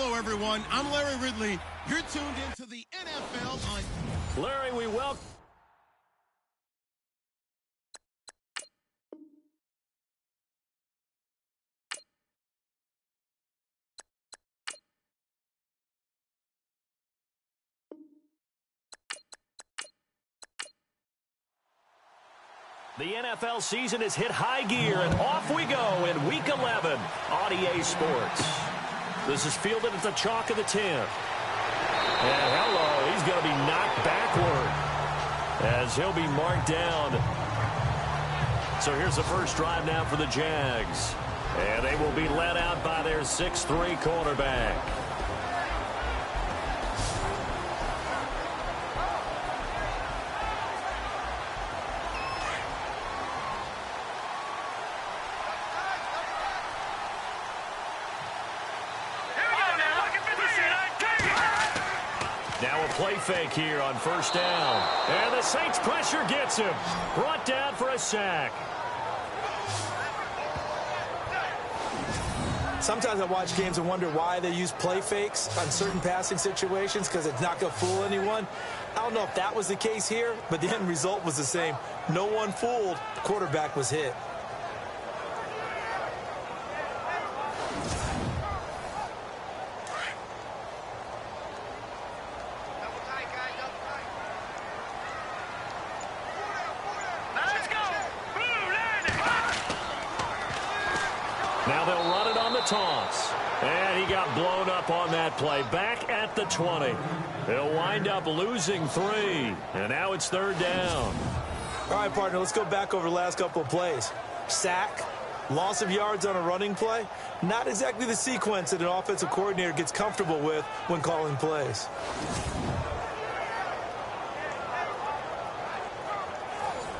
Hello, everyone. I'm Larry Ridley. You're tuned into the NFL on... Larry, we welcome... The NFL season has hit high gear, and off we go in Week 11 on EA Sports. This is fielded at the chalk of the 10. And hello, he's going to be knocked backward as he'll be marked down. So here's the first drive now for the Jags. And they will be led out by their 6'3" quarterback. Now a play fake here on first down. And the Saints pressure gets him. Brought down for a sack. Sometimes I watch games and wonder why they use play fakes on certain passing situations because it's not going to fool anyone. I don't know if that was the case here, but the end result was the same. No one fooled. The quarterback was hit. Now they'll run it on the toss. And he got blown up on that play. Back at the 20. They'll wind up losing 3. And now it's third down. All right, partner, let's go back over the last couple of plays. Sack, loss of yards on a running play. Not exactly the sequence that an offensive coordinator gets comfortable with when calling plays.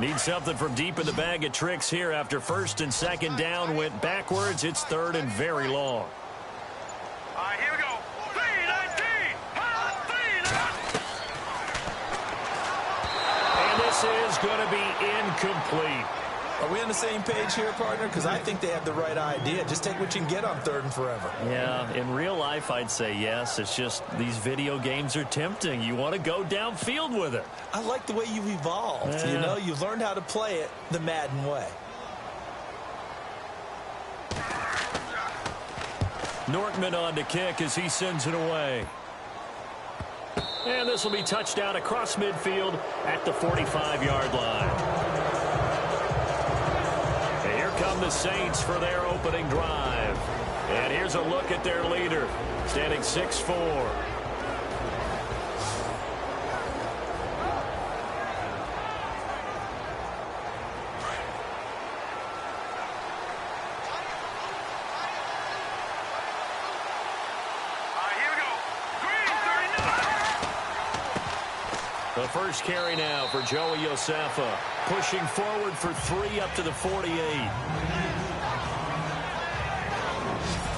Need something from deep in the bag of tricks here after first and second down went backwards. It's third and very long. All right, here we go. 3-19. And this is going to be incomplete. Are we on the same page here, partner? Because I think they have the right idea. Just take what you can get on third and forever. Yeah, in real life, I'd say yes. It's just these video games are tempting. You want to go downfield with it. I like the way you've evolved. Yeah. You know, you've learned how to play it the Madden way. Nortman on to kick as he sends it away. And this will be touchdown across midfield at the 45-yard line. Come the Saints for their opening drive. And here's a look at their leader, standing 6'4". The first carry now for Joey Josefa, pushing forward for 3 up to the 48.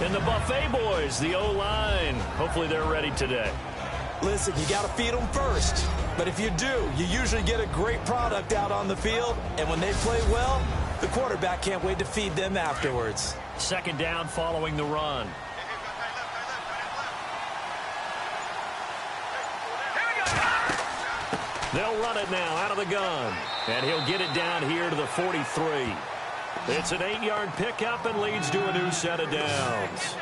And the Buffet boys, the O-line, hopefully they're ready today. Listen, you got to feed them first. But if you do, you usually get a great product out on the field. And when they play well, the quarterback can't wait to feed them afterwards. Second down following the run. They'll run it now out of the gun. And he'll get it down here to the 43. It's an 8-yard pickup and leads to a new set of downs.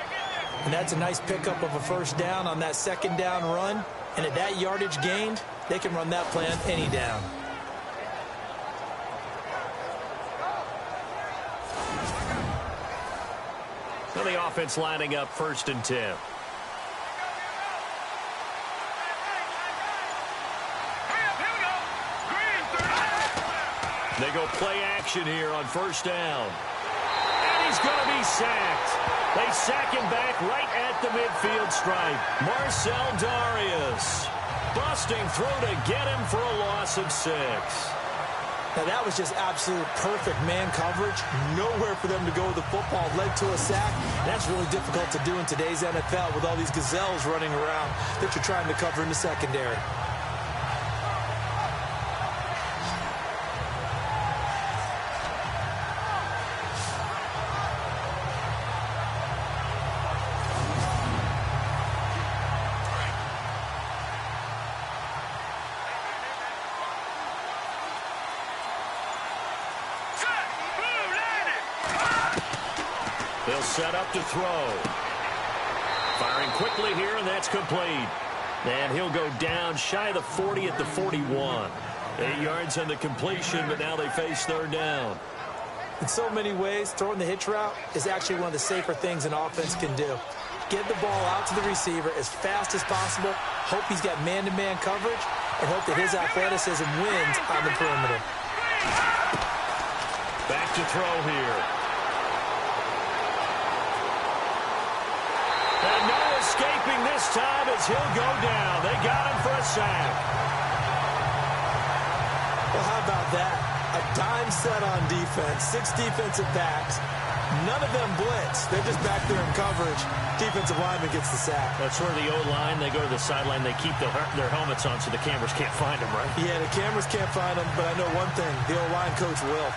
And that's a nice pickup of a first down on that second down run. And at that yardage gained, they can run that play on any down. So the offense lining up first and 10. They go play action here on first down. And he's going to be sacked. They sack him back right at the midfield stripe. Marcel Darius busting through to get him for a loss of 6. Now that was just absolute perfect man coverage. Nowhere for them to go with the football. Led to a sack. That's really difficult to do in today's NFL with all these gazelles running around that you're trying to cover in the secondary. He'll set up to throw. Firing quickly here, and that's complete. And he'll go down shy of the 40 at the 41. 8 yards on the completion, but now they face third down. In so many ways, throwing the hitch route is actually one of the safer things an offense can do. Get the ball out to the receiver as fast as possible, hope he's got man-to-man coverage, and hope that his athleticism wins on the perimeter. Back to throw here. And no escaping this time as he'll go down. They got him for a sack. Well, how about that? A dime set on defense, 6 defensive backs. None of them blitz. They're just back there in coverage. Defensive lineman gets the sack. That's where the O-line, they go to the sideline, they keep their helmets on so the cameras can't find them, right? Yeah, the cameras can't find them, but I know one thing. The O-line coach will.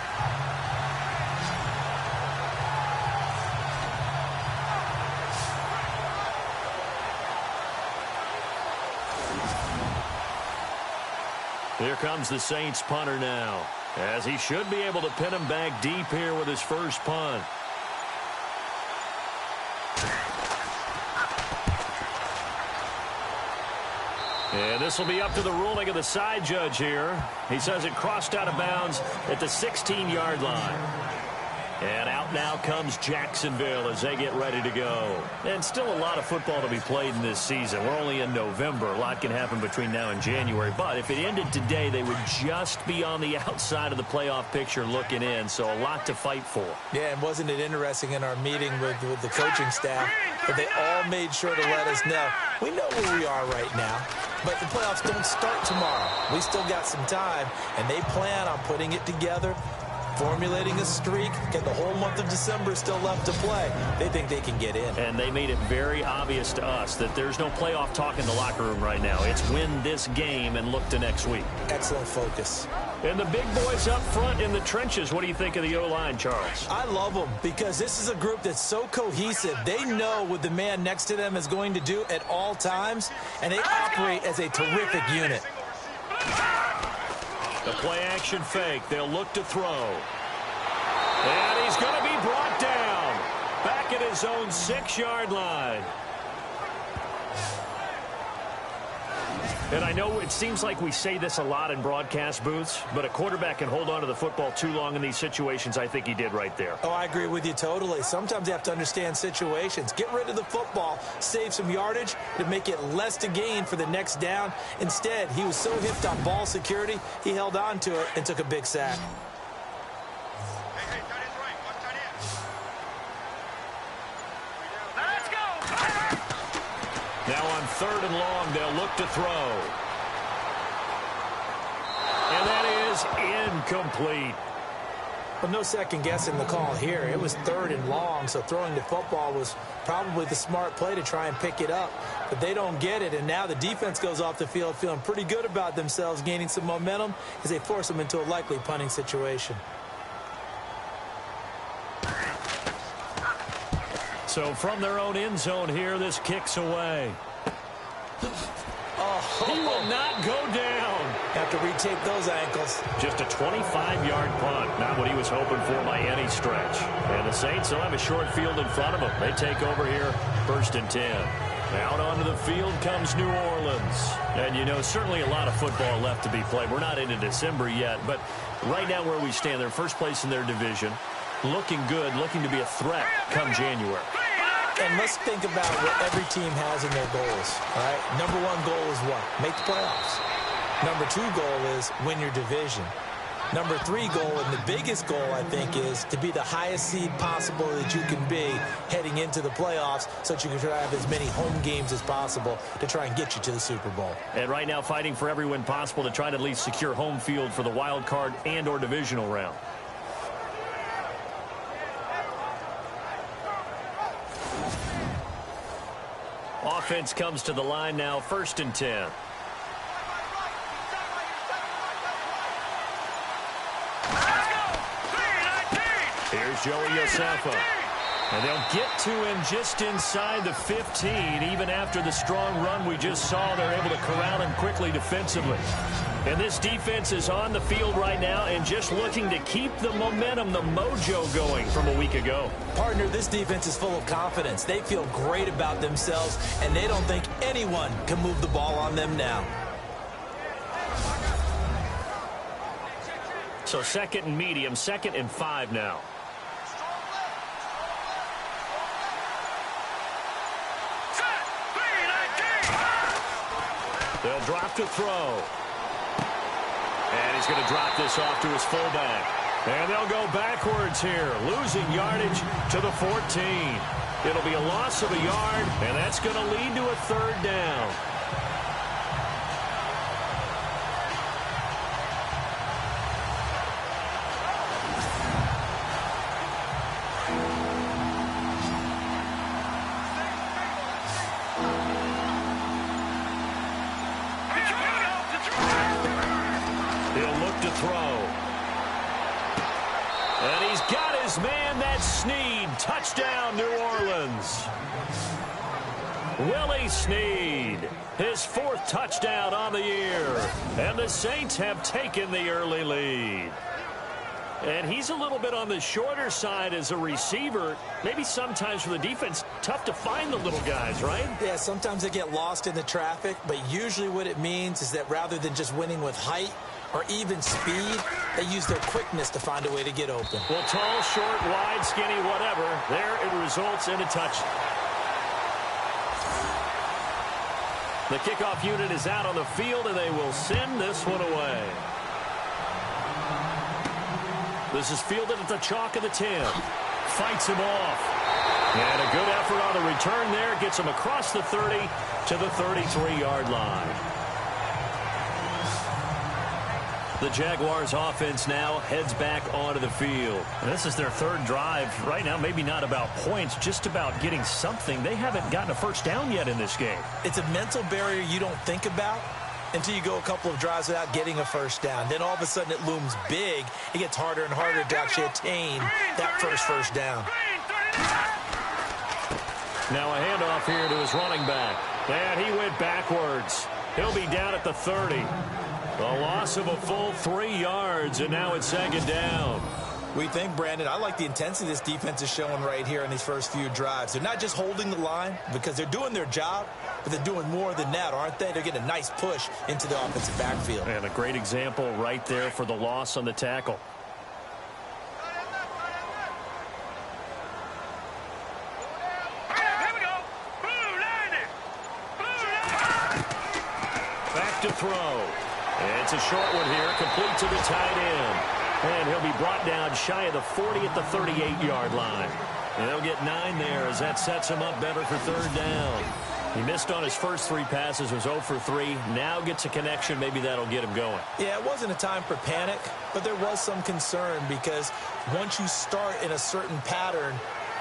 Here comes the Saints punter now, as he should be able to pin him back deep here with his first punt. And this will be up to the ruling of the side judge here. He says it crossed out of bounds at the 16-yard line. And out now comes Jacksonville as they get ready to go. And still a lot of football to be played in this season. We're only in November. A lot can happen between now and January. But if it ended today, they would just be on the outside of the playoff picture looking in. So a lot to fight for. Yeah, and wasn't it interesting in our meeting with the coaching staff that they all made sure to let us know, we know where we are right now, but the playoffs don't start tomorrow. We still got some time, and they plan on putting it together, formulating a streak, and the whole month of December is still left to play. They think they can get in. And they made it very obvious to us that there's no playoff talk in the locker room right now. It's win this game and look to next week. Excellent focus. And the big boys up front in the trenches. What do you think of the O-line, Charles? I love them because this is a group that's so cohesive. They know what the man next to them is going to do at all times, and they operate as a terrific unit. The play-action fake. They'll look to throw. And he's going to be brought down. Back at his own 6-yard line. And I know it seems like we say this a lot in broadcast booths, but a quarterback can hold on to the football too long in these situations. I think he did right there. Oh, I agree with you totally. Sometimes you have to understand situations. Get rid of the football, save some yardage to make it less to gain for the next down. Instead, he was so hipped on ball security, he held on to it and took a big sack. Now on 3rd and long, they'll look to throw. And that is incomplete. Well, no second guessing the call here. It was 3rd and long, so throwing the football was probably the smart play to try and pick it up. But they don't get it, and now the defense goes off the field feeling pretty good about themselves, gaining some momentum as they force them into a likely punting situation. So from their own end zone here, this kicks away. He will not go down. Have to retake those ankles. Just a 25-yard punt. Not what he was hoping for by any stretch. And the Saints will have a short field in front of them. They take over here, 1st and 10. Out onto the field comes New Orleans. And, you know, certainly a lot of football left to be played. We're not into December yet, but right now where we stand, they're first place in their division. Looking good, looking to be a threat come January. And let's think about what every team has in their goals, all right? Number 1 goal is what? Make the playoffs. Number 2 goal is win your division. Number 3 goal, and the biggest goal, I think, is to be the highest seed possible that you can be heading into the playoffs so that you can try to have as many home games as possible to try and get you to the Super Bowl. And right now fighting for every win possible to try to at least secure home field for the wild card and or divisional round. Offense comes to the line now, 1st and 10. Here's Joey Yosefa. And they'll get to him just inside the 15. Even after the strong run we just saw, they're able to corral him quickly defensively. And this defense is on the field right now and just looking to keep the momentum, the mojo going from a week ago. Partner, this defense is full of confidence. They feel great about themselves, and they don't think anyone can move the ball on them now. So second and medium, 2nd and 5 now. They'll drop to throw. And he's going to drop this off to his fullback. And they'll go backwards here, losing yardage to the 14. It'll be a loss of a yard, and that's going to lead to a 3rd down. Man, that's Snead. Touchdown, New Orleans. Willie Snead, his 4th touchdown on the year. And the Saints have taken the early lead. And he's a little bit on the shorter side as a receiver. Maybe sometimes for the defense, tough to find the little guys, right? Yeah, sometimes they get lost in the traffic, but usually what it means is that rather than just winning with height or even speed, they use their quickness to find a way to get open. Well, tall, short, wide, skinny, whatever, there it results in a touch. The kickoff unit is out on the field, and they will send this one away. This is fielded at the chalk of the 10. Fights him off. And a good effort on the return there. Gets him across the 30 to the 33-yard line. The Jaguars offense now heads back onto the field. And this is their 3rd drive. Right now, maybe not about points, just about getting something. They haven't gotten a first down yet in this game. It's a mental barrier you don't think about until you go a couple of drives without getting a first down. Then all of a sudden it looms big. It gets harder and harder to actually attain that first down. Now a handoff here to his running back. And he went backwards. He'll be down at the 30. A loss of a full 3 yards, and now it's 2nd down. We think, Brandon, I like the intensity this defense is showing right here in these first few drives. They're not just holding the line because they're doing their job, but they're doing more than that, aren't they? They're getting a nice push into the offensive backfield. And a great example right there for the loss on the tackle. Back to throw. It's a short one here, complete to the tight end. And he'll be brought down shy of the 40 at the 38-yard line. And they'll get 9 there as that sets him up better for 3rd down. He missed on his first 3 passes, was 0 for 3. Now gets a connection. Maybe that'll get him going. Yeah, it wasn't a time for panic, but there was some concern because once you start in a certain pattern,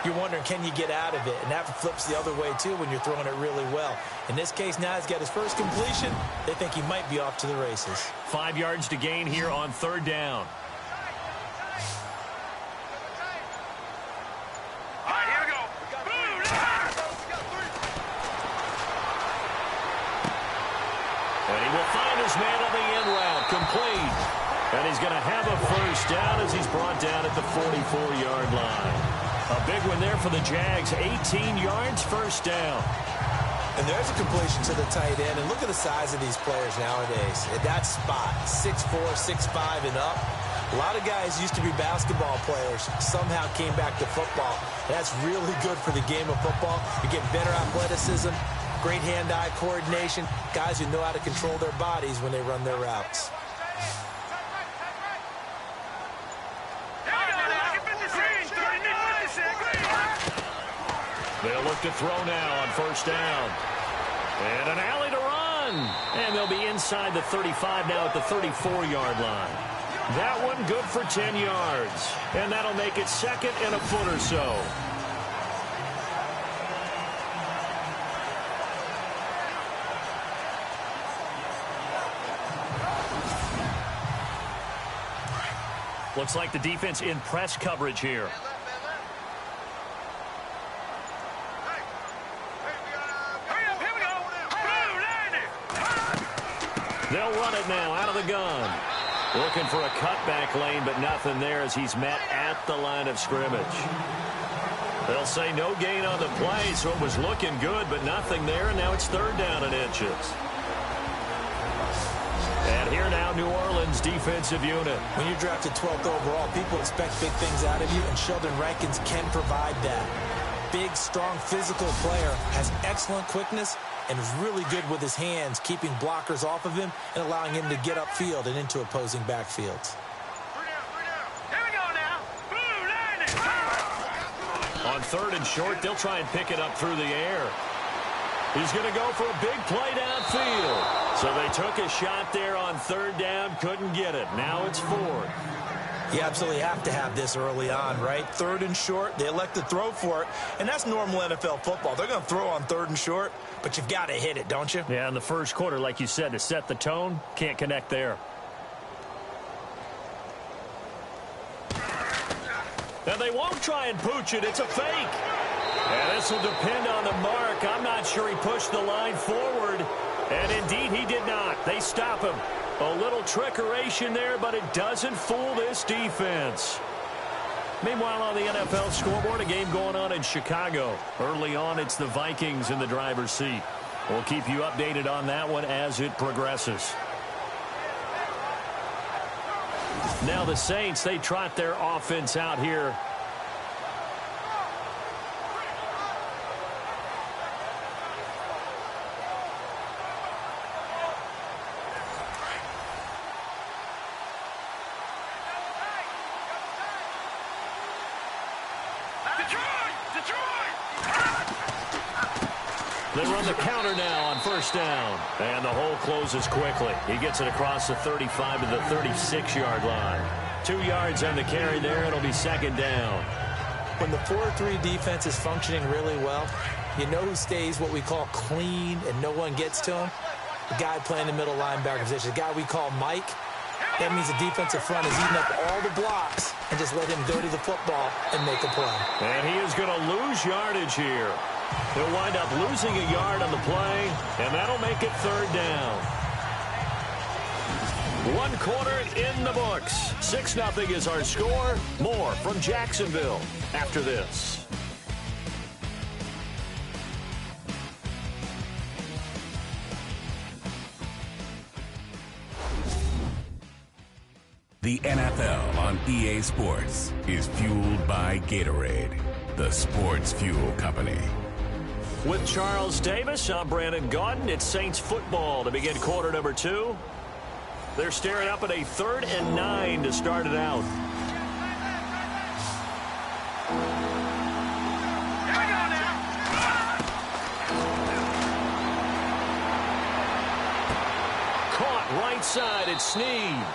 you're wondering, can you get out of it? And that flips the other way, too, when you're throwing it really well. In this case, now he's got his first completion. They think he might be off to the races. 5 yards to gain here on 3rd down. All right, here we go. And he will find his man on the end route, complete. And he's going to have a first down as he's brought down at the 44-yard line. A big one there for the Jags, 18 yards, first down. And there's a completion to the tight end. And look at the size of these players nowadays. At that spot, 6'4", 6'5", and up. A lot of guys used to be basketball players, somehow came back to football. That's really good for the game of football. You're getting better athleticism, great hand-eye coordination, guys who know how to control their bodies when they run their routes. They'll look to throw now on first down. And an alley to run. And they'll be inside the 35 now at the 34-yard line. That one good for 10 yards. And that'll make it 2nd and a foot or so. Looks like the defense in press coverage here. They'll run it now out of the gun. Looking for a cutback lane, but nothing there as he's met at the line of scrimmage. They'll say no gain on the play, so it was looking good, but nothing there, and now it's 3rd down and inches. And here now, New Orleans defensive unit. When you're drafted 12th overall, people expect big things out of you, and Sheldon Rankins can provide that. Big, strong, physical player, has excellent quickness, and is really good with his hands, keeping blockers off of him and allowing him to get upfield and into opposing backfields. Here we go now. On 3rd and short, they'll try and pick it up through the air. He's going to go for a big play downfield. So they took a shot there on 3rd down, couldn't get it. Now it's 4th. You absolutely have to have this early on, right? 3rd and short, they elect to throw for it, and that's normal NFL football. They're going to throw on 3rd and short, but you've got to hit it, don't you? Yeah, in the first quarter, like you said, to set the tone, can't connect there. And they won't try and pooch it. It's a fake. And this will depend on the mark. I'm not sure he pushed the line forward. And indeed, he did not. They stop him. A little trickeration there, but it doesn't fool this defense. Meanwhile, on the NFL scoreboard, a game going on in Chicago. Early on, it's the Vikings in the driver's seat. We'll keep you updated on that one as it progresses. Now the Saints, they trot their offense out here. They run the counter now on 1st down. And the hole closes quickly. He gets it across the 35 to the 36-yard line. 2 yards on the carry there. It'll be 2nd down. When the 4-3 defense is functioning really well, you know who stays what we call clean and no one gets to him? The guy playing the middle linebacker position, the guy we call Mike. That means the defensive front is eating up all the blocks and just let him go to the football and make a play. And he is going to lose yardage here. He'll wind up losing a yard on the play, and that'll make it 3rd down. 1 quarter in the books. 6-0 is our score. More from Jacksonville after this. The NFL on EA Sports is fueled by Gatorade, the sports fuel company. With Charles Davis, I'm Brandon Gaudin. It's Saints football to begin quarter number 2. They're staring up at a 3rd and 9 to start it out. Caught right side, it's Snead.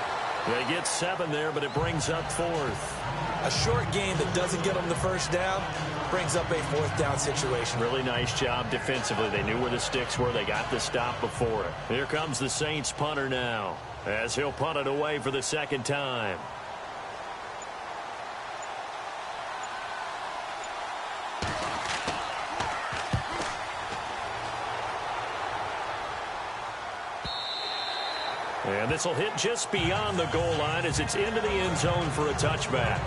They get 7 there, but it brings up 4th. A short game that doesn't get them the 1st down brings up a 4th down situation. Really nice job defensively. They knew where the sticks were. They got the stop before it. Here comes the Saints punter now, as he'll punt it away for the 2nd time. And this will hit just beyond the goal line as it's into the end zone for a touchback.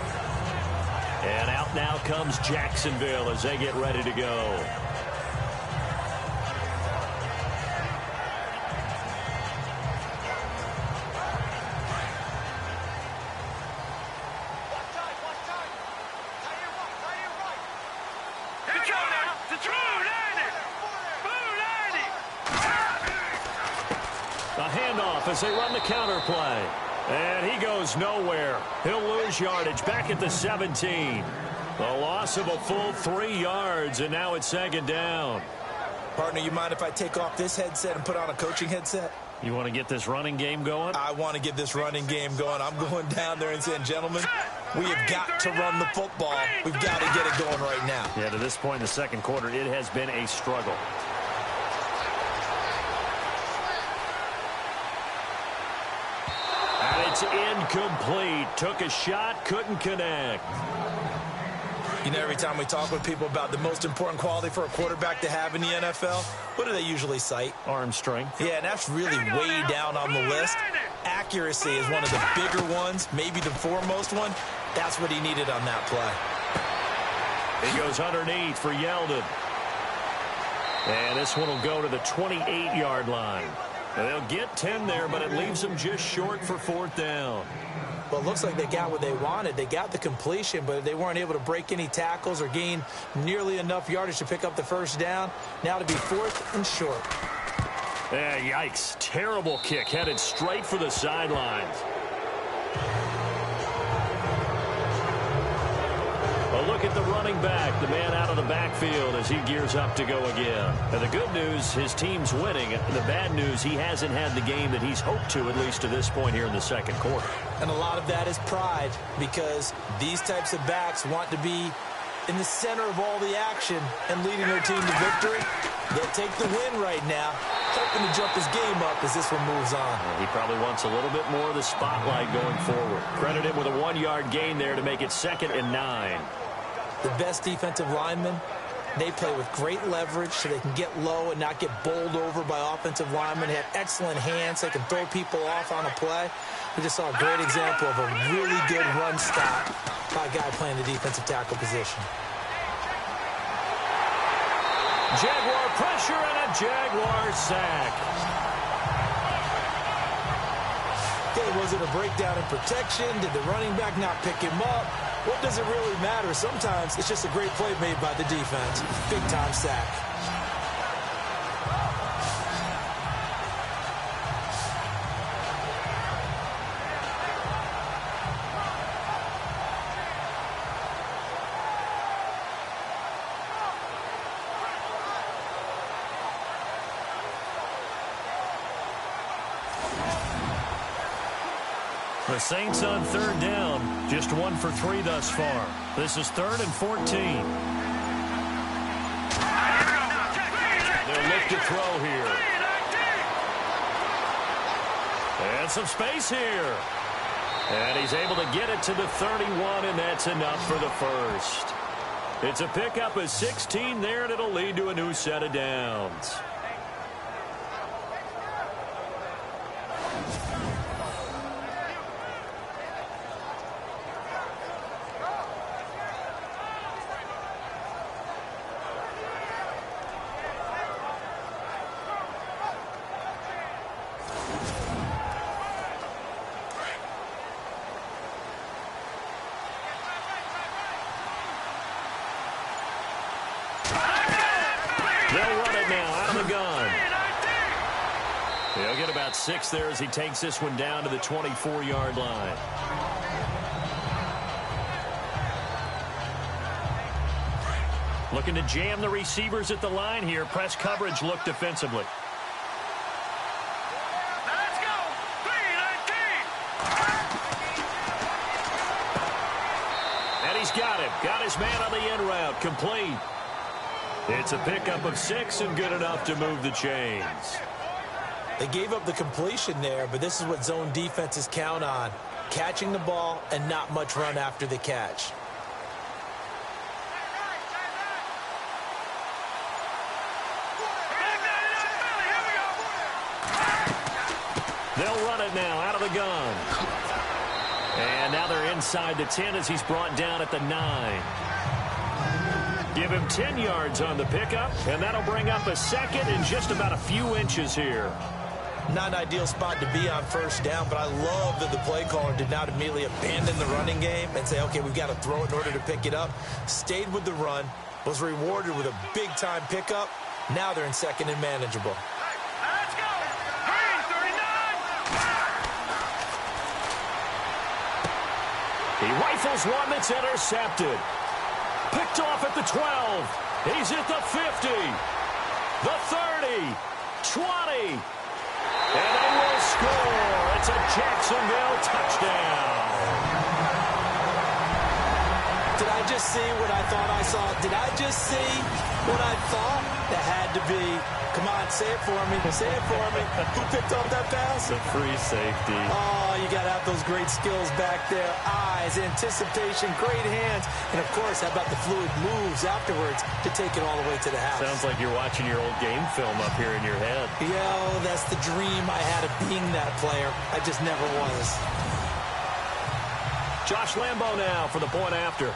And out now comes Jacksonville as they get ready to go. As they run the counter play. And he goes nowhere. He'll lose yardage back at the 17. A loss of a full 3 yards, and now it's 2nd down. Partner, you mind if I take off this headset and put on a coaching headset? You want to get this running game going? I want to get this running game going. I'm going down there and saying, gentlemen, we have got to run the football. We've got to get it going right now. Yeah, to this point in the 2nd quarter, it has been a struggle. And it's incomplete. Took a shot, couldn't connect. You know, every time we talk with people about the most important quality for a quarterback to have in the NFL, what do they usually cite? Arm strength. Yeah, and that's really way down on the list. Accuracy is one of the bigger ones, maybe the foremost one. That's what he needed on that play. He goes underneath for Yeldon. And this one will go to the 28-yard line. And they'll get 10 there, but it leaves them just short for 4th down. Well, it looks like they got what they wanted. They got the completion, but they weren't able to break any tackles or gain nearly enough yardage to pick up the first down. Now to be 4th and short. Yeah, yikes. Terrible kick headed straight for the sidelines. A look at the running back, the man out of the backfield as he gears up to go again. And the good news, his team's winning. The bad news, he hasn't had the game that he's hoped to, at least to this point here in the second quarter. And a lot of that is pride, because these types of backs want to be in the center of all the action and leading their team to victory. They'll take the win right now, hoping to jump his game up as this one moves on. He probably wants a little bit more of the spotlight going forward. Credit him with a 1-yard gain there to make it 2nd and 9. The best defensive linemen, they play with great leverage so they can get low and not get bowled over by offensive linemen. They have excellent hands. They can throw people off on a play. We just saw a great example of a really good run stop by a guy playing the defensive tackle position. Jaguar pressure and a Jaguar sack. Okay, was it a breakdown in protection? Did the running back not pick him up? What does it really matter? Sometimes it's just a great play made by the defense. Big-time sack. The Saints on 3rd down, just 1 for 3 thus far. This is 3rd and 14. They'll look to throw here. And some space here. And he's able to get it to the 31, and that's enough for the first. It's a pickup of 16 there, and it'll lead to a new set of downs. He'll get about 6 there as he takes this one down to the 24-yard line. Looking to jam the receivers at the line here. Press coverage look defensively. Let's go! 3-19! And he's got him. Got his man on the end route. Complete. It's a pickup of 6 and good enough to move the chains. They gave up the completion there, but this is what zone defenses count on. Catching the ball and not much run after the catch. They'll run it now out of the gun. And now they're inside the 10 as he's brought down at the 9. Give him 10 yards on the pickup, and that'll bring up a 2nd and just about a few inches here. Not an ideal spot to be on 1st down, but I love that the play caller did not immediately abandon the running game and say, okay, we've got to throw it in order to pick it up. Stayed with the run, was rewarded with a big-time pickup. Now they're in 2nd and manageable. Let's go! Green, 39! He rifles one that's intercepted. Picked off at the 12. He's at the 50. The 30. 20. And they will score. It's a Jacksonville touchdown. Did I just see what I thought I saw? Did I just see what I thought? That had to be. Come on, say it for me. Say it for me. Who picked off that pass? The free safety. Oh, you got to have those great skills back there. Eyes, anticipation, great hands. And, of course, how about the fluid moves afterwards to take it all the way to the house? Sounds like you're watching your old game film up here in your head. Yo, that's the dream I had of being that player. I just never was. Josh Lambo now for the point after.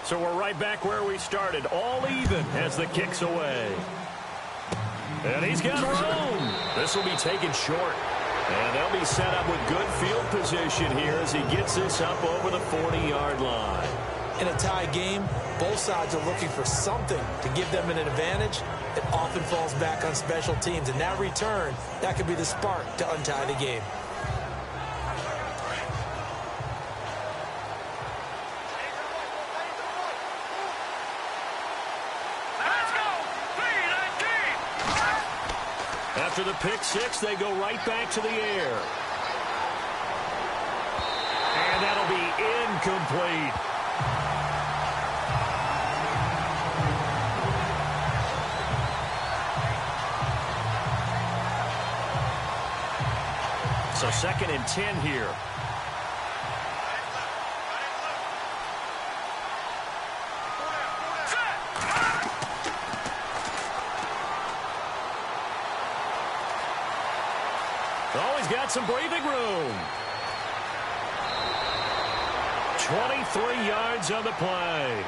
So we're right back where we started, all even as the kick's away. And he's got room. This will be taken short. And they'll be set up with good field position here as he gets this up over the 40-yard line. In a tie game, both sides are looking for something to give them an advantage. It often falls back on special teams. And that return, that could be the spark to untie the game. After the pick six, they go right back to the air. And that'll be incomplete. So 2nd and 10 here. Always got some breathing room. 23 yards on the play.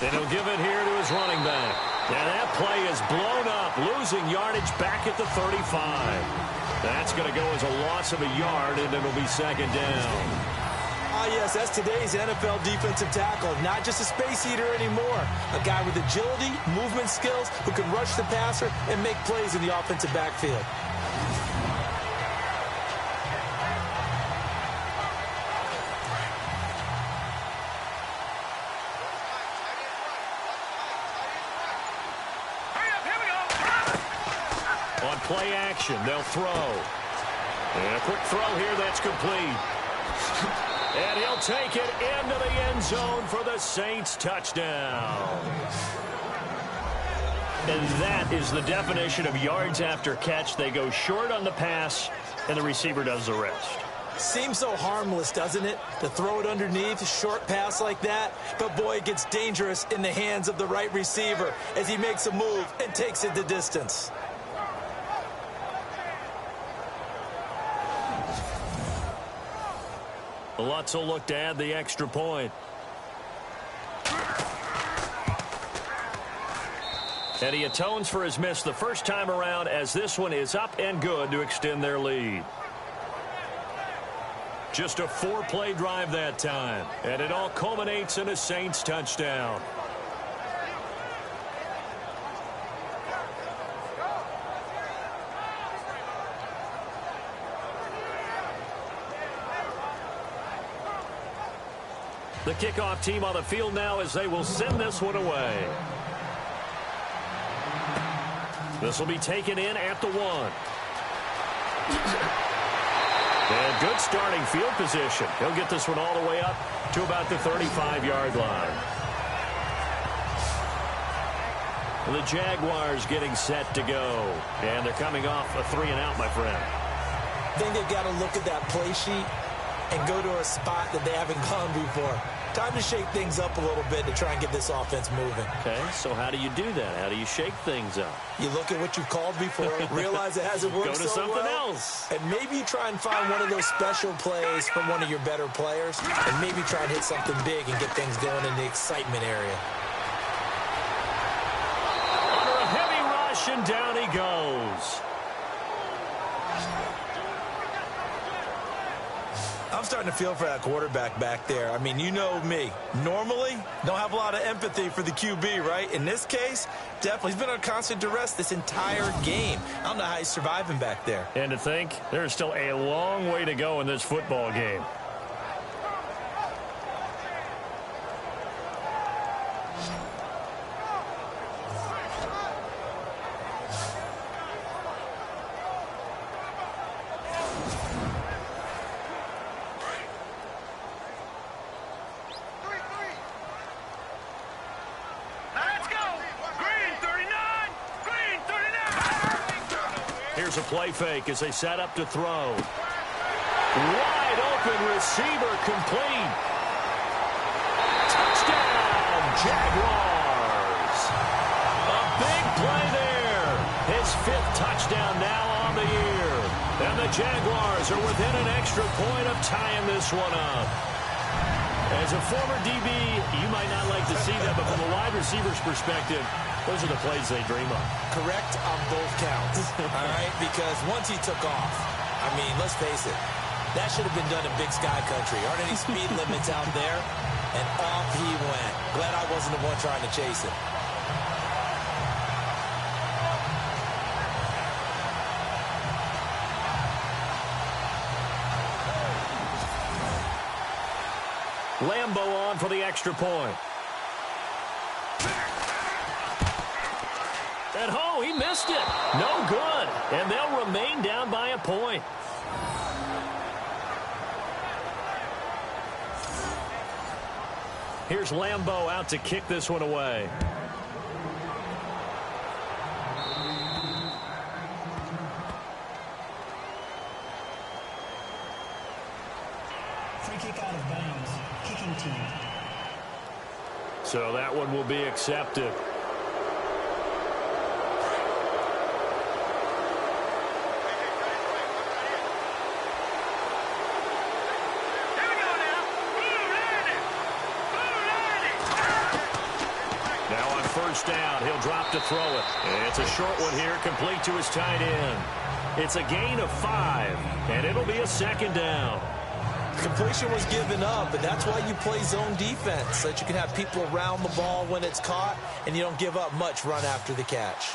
And he'll give it here to his running back. And that play is blown up, losing yardage back at the 35. That's going to go as a loss of a yard, and it'll be 2nd down. Ah, yes, that's today's NFL defensive tackle. Not just a space eater anymore. A guy with agility, movement skills, who can rush the passer and make plays in the offensive backfield. Play action, they'll throw. And a quick throw here that's complete. And he'll take it into the end zone for the Saints touchdown. And that is the definition of yards after catch. They go short on the pass, and the receiver does the rest. Seems so harmless, doesn't it? To throw it underneath, a short pass like that. But, boy, it gets dangerous in the hands of the right receiver as he makes a move and takes it the distance. Lutz will look to add the extra point. And he atones for his miss the first time around as this one is up and good to extend their lead. Just a 4-play drive that time. And it all culminates in a Saints touchdown. The kickoff team on the field now as they will send this one away. This will be taken in at the 1. And good starting field position. He'll get this one all the way up to about the 35-yard line. The Jaguars getting set to go. And they're coming off a 3-and-out, my friend. I think they've got to look at that play sheet and go to a spot that they haven't gone before. Time to shake things up a little bit to try and get this offense moving. Okay, so how do you do that? How do you shake things up? You look at what you've called before, realize it hasn't worked Go to so something well, else. and maybe you try and find one of those special plays from one of your better players, and maybe try and hit something big and get things going in the excitement area. Under a heavy rush, and down he goes. I'm starting to feel for that quarterback back there. I mean, you know me. Normally, don't have a lot of empathy for the QB, right? In this case, definitely. He's been under constant duress this entire game. I don't know how he's surviving back there. And to think, there's still a long way to go in this football game. Here's a play fake as they set up to throw. Wide open receiver complete. Touchdown, Jaguars. A big play there. His 5th touchdown now on the year. And the Jaguars are within an extra point of tying this one up. As a former DB, you might not like to see that, but from a wide receiver's perspective, those are the plays they dream of. Correct on both counts, all right? Because once he took off, I mean, let's face it, that should have been done in Big Sky Country. Aren't any speed limits out there? And off he went. Glad I wasn't the one trying to chase it. Lambo on for the extra point. At home, he missed it. No good. And they'll remain down by a point. Here's Lambo out to kick this one away. Free kick out of bounds. Kicking team. So that one will be accepted. Now on first down, he'll drop to throw it. It's a short one here, complete to his tight end. It's a gain of 5, and it'll be a second down. Completion was given up, but that's why you play zone defense, so that you can have people around the ball when it's caught, and you don't give up much run after the catch.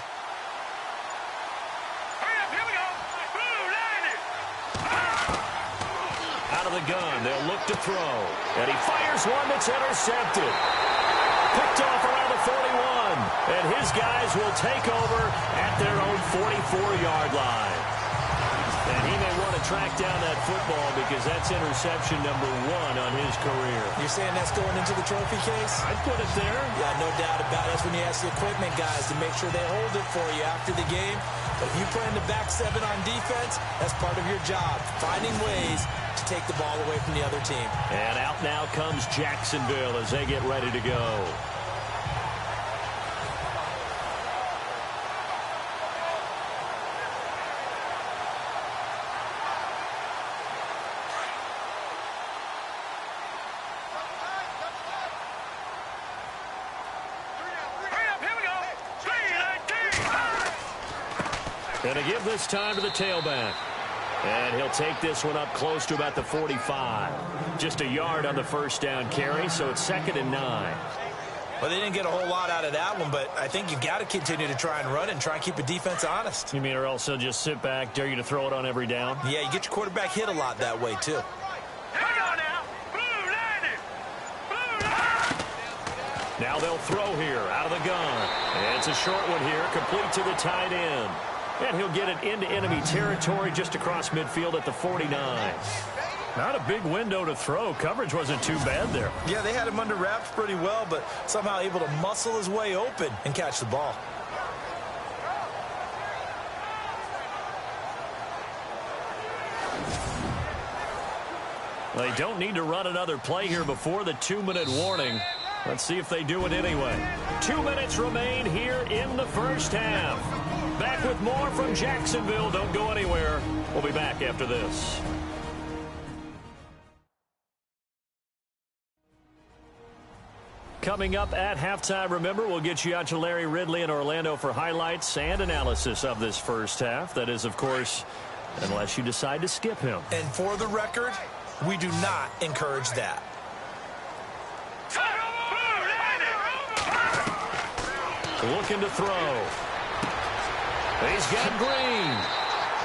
Out of the gun, they'll look to throw. And he fires one that's intercepted. Picked off around the 41. And his guys will take over at their own 44-yard line. And he may want to track down that football because that's interception number 1 on his career. You're saying that's going into the trophy case? I'd put it there. Yeah, no doubt about it. That's when you ask the equipment guys to make sure they hold it for you after the game. But if you play in the back 7 on defense, that's part of your job, finding ways to take the ball away from the other team. And out now comes Jacksonville as they get ready to go. And to give this time to the tailback. And he'll take this one up close to about the 45. Just a yard on the first down carry, so it's 2nd and 9. Well, they didn't get a whole lot out of that one, but I think you got to continue to try and run and try and keep the defense honest. You mean or else they'll just sit back, dare you to throw it on every down? Yeah, you get your quarterback hit a lot that way, too. Now they'll throw here out of the gun. And it's a short one here, complete to the tight end. And he'll get it into enemy territory just across midfield at the 49. Not a big window to throw. Coverage wasn't too bad there. Yeah, they had him under wraps pretty well, but somehow able to muscle his way open and catch the ball. They don't need to run another play here before the 2-minute warning. Let's see if they do it anyway. 2 minutes remain here in the first half. Back with more from Jacksonville. Don't go anywhere. We'll be back after this. Coming up at halftime, remember, we'll get you out to Larry Ridley in Orlando for highlights and analysis of this first half. That is, of course, unless you decide to skip him. And for the record, we do not encourage that. Looking to throw. He's got Green.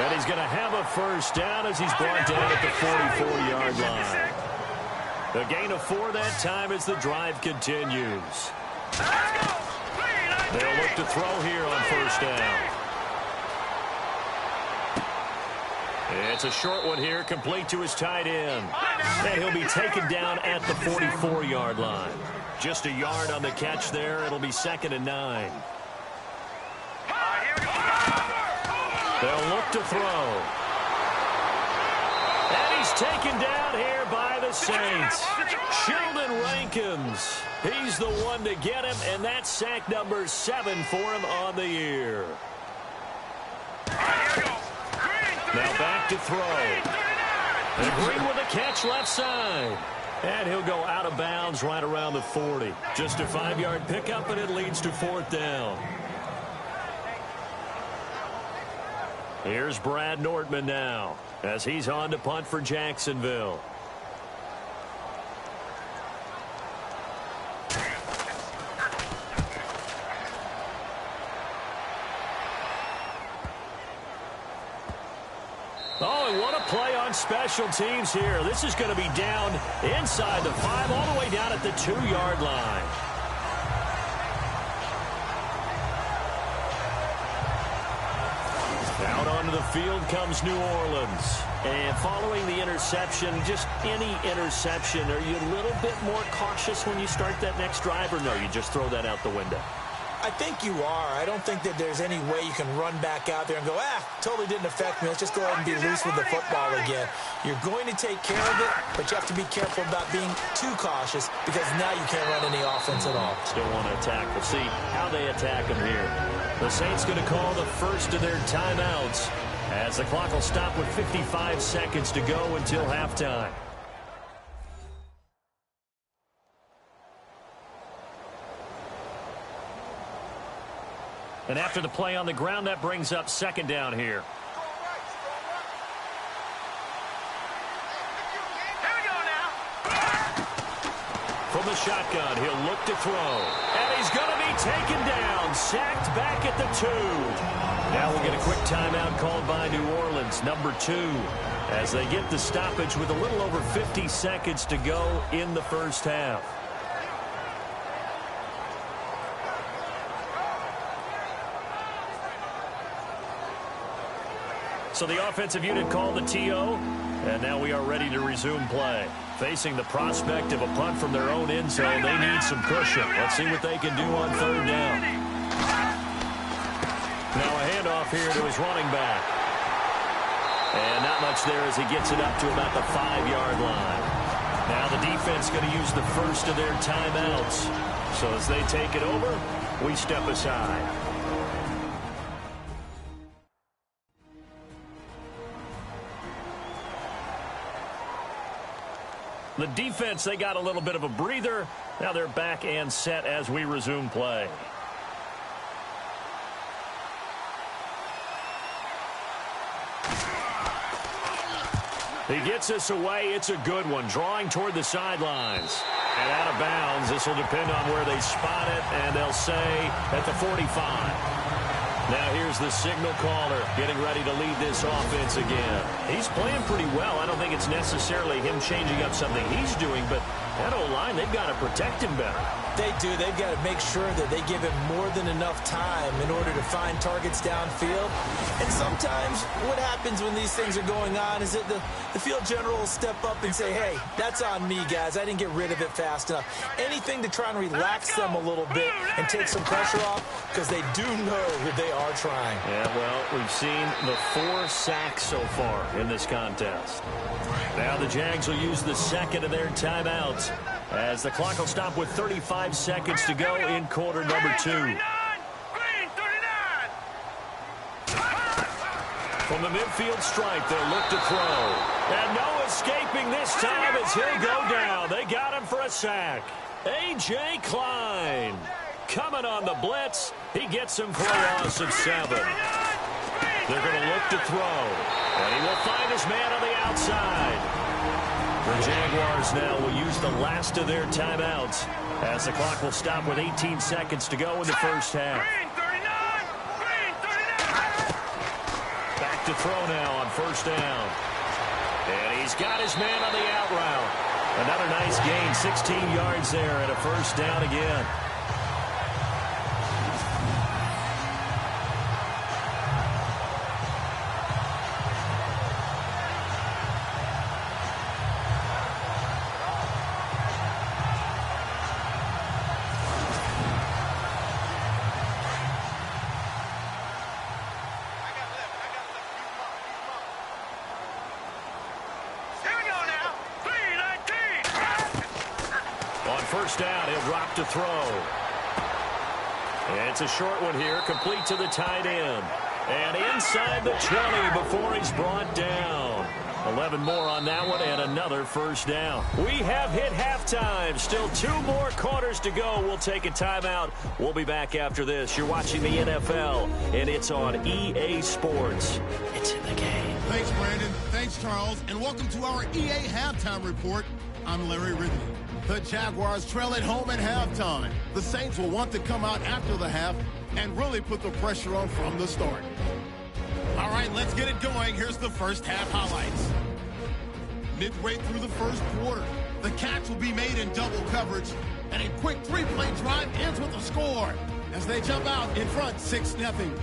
And he's going to have a first down as he's brought down at the 44-yard line. The gain of 4 that time as the drive continues. They'll look to throw here on first down. It's a short one here, complete to his tight end. And he'll be taken down at the 44-yard line. Just a yard on the catch there. It'll be 2nd and 9. They'll look to throw. And he's taken down here by the Saints. Sheldon Rankins. He's the one to get him, and that's sack number 7 for him on the year. Now back to throw. And Green with a catch left side. And he'll go out of bounds right around the 40. Just a 5-yard pickup, and it leads to 4th down. Here's Brad Nordman now as he's on to punt for Jacksonville. Oh, and what a play on special teams here. This is going to be down inside the 5, all the way down at the 2-yard line. Out onto the field comes New Orleans. And following the interception, just any interception, are you a little bit more cautious when you start that next drive, or no, you just throw that out the window? I think you are. I don't think that there's any way you can run back out there and go, totally didn't affect me. Let's just go ahead and be loose with the football again. You're going to take care of it, but you have to be careful about being too cautious because now you can't run any offense at all. Still want to attack. We'll see how they attack him here. The Saints going to call the first of their timeouts as the clock will stop with 55 seconds to go until halftime. And after the play on the ground, that brings up 2nd down here. From the shotgun, he'll look to throw. And he's going to be taken down, sacked back at the 2. Now we'll get a quick timeout called by New Orleans, number 2, as they get the stoppage with a little over 50 seconds to go in the first half. So the offensive unit called the TO, and now we are ready to resume play. Facing the prospect of a punt from their own end zone, they need some cushion. Let's see what they can do on 3rd down. Now a handoff here to his running back. And not much there as he gets it up to about the 5-yard line. Now the defense going to use the first of their timeouts. So as they take it over, we step aside. The defense, they got a little bit of a breather. Now they're back and set as we resume play. He gets us away. It's a good one. Drawing toward the sidelines. And out of bounds. This will depend on where they spot it. And they'll say at the 45. Now here's the signal caller getting ready to lead this offense again. He's playing pretty well. I don't think it's necessarily him changing up something he's doing, but That O-line, they've got to protect him better. They do. They've got to make sure that they give him more than enough time in order to find targets downfield. And sometimes what happens when these things are going on is that the field general will step up and say, hey, that's on me, guys. I didn't get rid of it fast enough. Anything to try and relax them a little bit and take some pressure off, because they do know that they are trying. Yeah, well, we've seen the 4 sacks so far in this contest. Now the Jags will use the second of their timeouts as the clock will stop with 35 seconds to go in quarter number 2. From the midfield stripe, they'll look to throw. And no escaping this time as he'll go down. They got him for a sack. A.J. Klein coming on the blitz. He gets him for a loss of 7. They're going to look to throw. And he will find his man on the outside. The Jaguars now will use the last of their timeouts as the clock will stop with 18 seconds to go in the first half. Back to throw now on first down. And he's got his man on the out route. Another nice gain, 16 yards there and a first down again. First down, he'll drop to throw. And it's a short one here, complete to the tight end. And inside the 20 before he's brought down. 11 more on that one and another first down. We have hit halftime. Still 2 more quarters to go. We'll take a timeout. We'll be back after this. You're watching the NFL, and it's on EA Sports. It's in the game. Thanks, Brandon. Thanks, Charles. And welcome to our EA Halftime Report. I'm Larry Ridley. The Jaguars trail at home at halftime. The Saints will want to come out after the half and really put the pressure on from the start. All right, let's get it going. Here's the first half highlights. Midway through the first quarter, the catch will be made in double coverage, and a quick 3-play drive ends with a score as they jump out in front 6-0.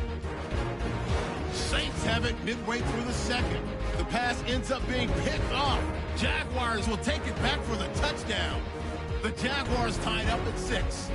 Saints have it midway through the second. The pass ends up being picked off. Jaguars will take it back for the touchdown. The Jaguars tied up at 6.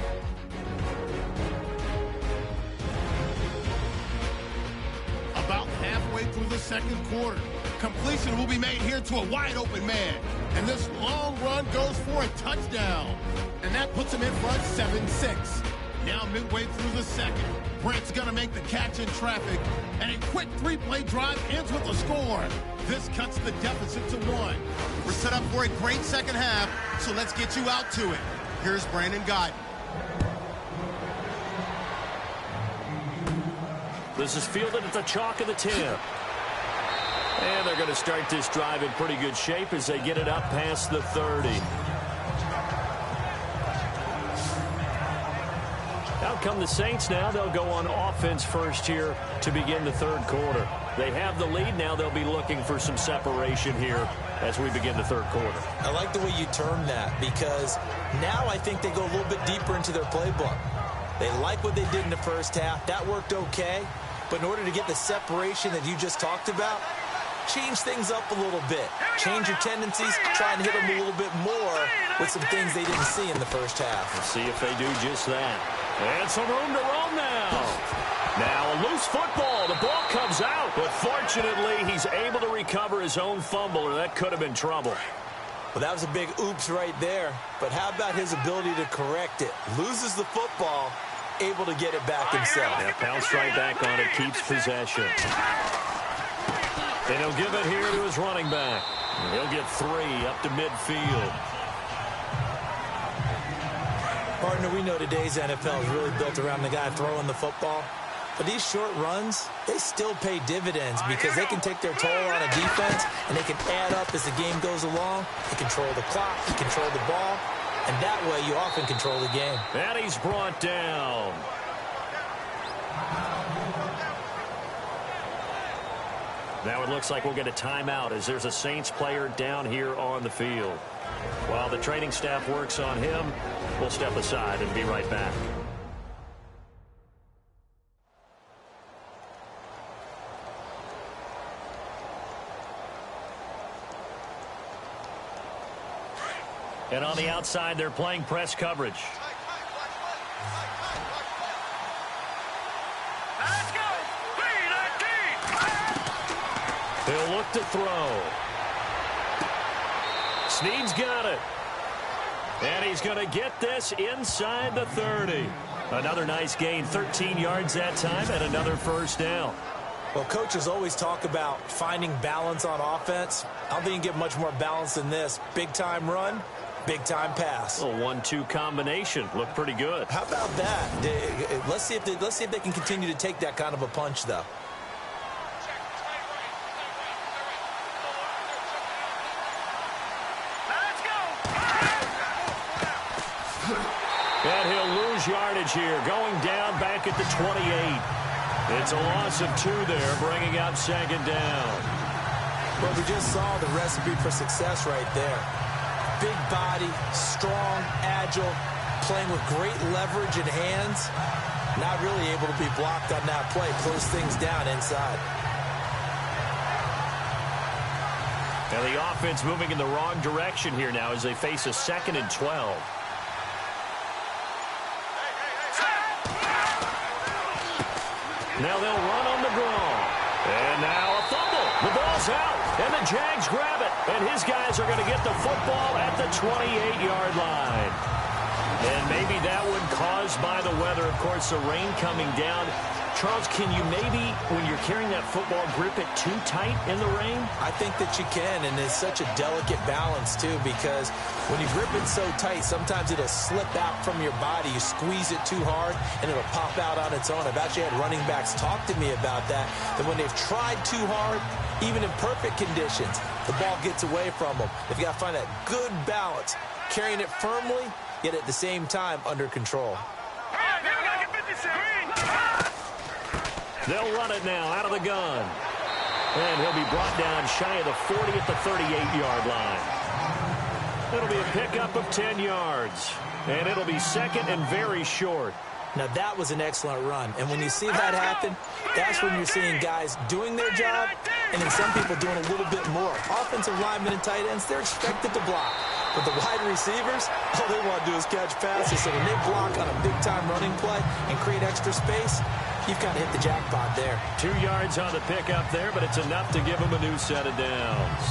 About halfway through the second quarter, completion will be made here to a wide open man. And this long run goes for a touchdown. And that puts him in front 7-6. Now midway through the second, Brent's going to make the catch in traffic. And a quick 3-play drive ends with a score. This cuts the deficit to 1. We're set up for a great second half, so let's get you out to it. Here's Brandon Guyton. This is fielded at the chalk of the 10. And they're going to start this drive in pretty good shape as they get it up past the 30. Out come the Saints now. They'll go on offense first here to begin the third quarter. They have the lead now. They'll be looking for some separation here as we begin the third quarter. I like the way you term that, because now I think they go a little bit deeper into their playbook. They like what they did in the first half. That worked okay. But in order to get the separation that you just talked about, change things up a little bit. Change your tendencies. Try and hit them a little bit more with some things they didn't see in the first half. We'll see if they do just that. And some room to roam now. Now a loose football. The ball comes out. But fortunately, he's able to recover his own fumble, or that could have been trouble. Well, that was a big oops right there. But how about his ability to correct it? Loses the football, able to get it back himself. Yeah, pounced right back on it, keeps possession. And he'll give it here to his running back. He'll get 3 up to midfield. Partner, we know today's NFL is really built around the guy throwing the football. But these short runs, they still pay dividends because they can take their toll on a defense and they can add up as the game goes along. They control the clock, they control the ball, and that way you often control the game. And he's brought down. Now it looks like we'll get a timeout as there's a Saints player down here on the field. While the training staff works on him, we'll step aside and be right back. And on the outside, they're playing press coverage. Let's go! 3-19! He'll look to throw. Snead's got it. And he's going to get this inside the 30. Another nice gain, 13 yards that time, and another first down. Well, coaches always talk about finding balance on offense. I don't think you can get much more balance than this. Big-time run, big-time pass. A 1-2 combination. Looked pretty good. How about that? Let's see if they can continue to take that kind of a punch, though. And he'll lose yardage here, going down back at the 28. It's a loss of 2 there, bringing up second down. Well, we just saw the recipe for success right there. Big body, strong, agile, playing with great leverage in hands. Not really able to be blocked on that play. Close things down inside. And the offense moving in the wrong direction here now as they face a 2nd and 12. Now they'll run on the draw. And now a fumble. The ball's out. And the Jags grab it. And his guys are going to get the football at the 28-yard line. And maybe that one caused by the weather. Of course, the rain coming down. Charles, can you maybe, when you're carrying that football, grip it too tight in the rain? I think that you can, and it's such a delicate balance, too, because when you grip it so tight, sometimes it'll slip out from your body. You squeeze it too hard, and it'll pop out on its own. I've actually had running backs talk to me about that when they've tried too hard, even in perfect conditions, the ball gets away from them. They've got to find that good balance, carrying it firmly, yet at the same time under control. They'll run it now out of the gun. And he'll be brought down shy of the 40 at the 38-yard line. It'll be a pickup of 10 yards. And it'll be second and very short. Now, that was an excellent run. And when you see that happen, that's when you're seeing guys doing their job and then some people doing a little bit more. Offensive linemen and tight ends, they're expected to block. But the wide receivers, all they want to do is catch passes. So when they block on a big-time running play and create extra space, you've kind of hit the jackpot there. 2 yards on the pickup there, but it's enough to give him a new set of downs.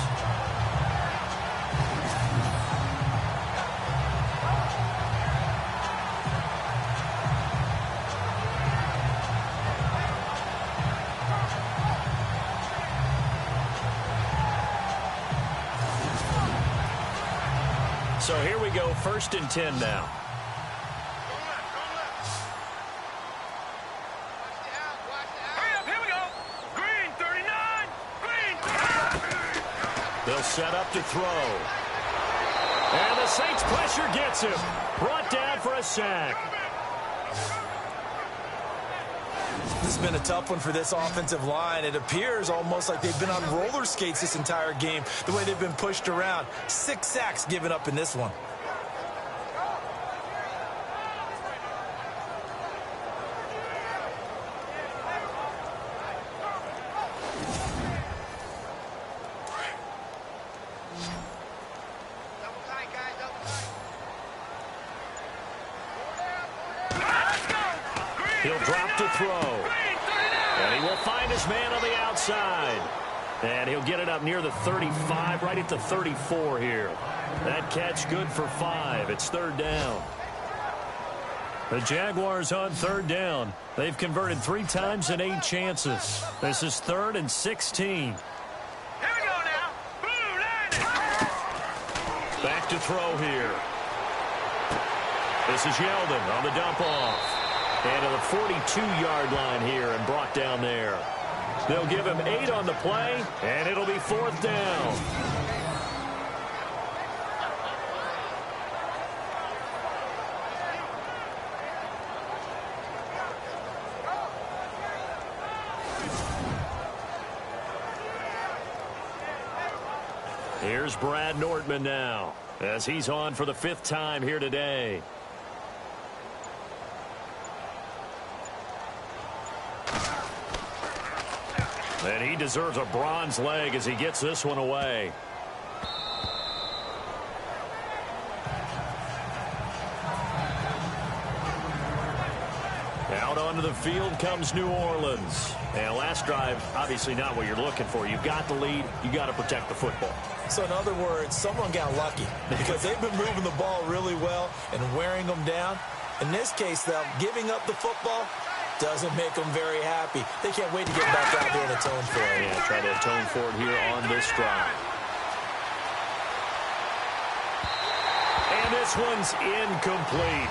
So here we go, 1st and 10 now. They'll set up to throw. And the Saints pressure gets him. Brought down for a sack. This has been a tough one for this offensive line. It appears almost like they've been on roller skates this entire game, the way they've been pushed around. 6 sacks given up in this one. He'll drop to throw. And he will find his man on the outside. And he'll get it up near the 35, right at the 34 here. That catch good for 5. It's 3rd down. The Jaguars on 3rd down. They've converted 3 times in 8 chances. This is 3rd and 16. Here we go now. Blue line. Back to throw here. This is Yeldon on the dump off. And to the 42-yard line here and brought down there. They'll give him 8 on the play, and it'll be 4th down. Here's Brad Nordman now. as he's on for the 5th time here today. And he deserves a bronze leg as he gets this one away. Out onto the field comes New Orleans. And last drive, obviously not what you're looking for. You've got the lead. You got to protect the football. So in other words, someone got lucky because they've been moving the ball really well and wearing them down. In this case, though, giving up the football doesn't make them very happy. They can't wait to get back out there and atone for it. Yeah, try to atone for it here on this drive. And this one's incomplete.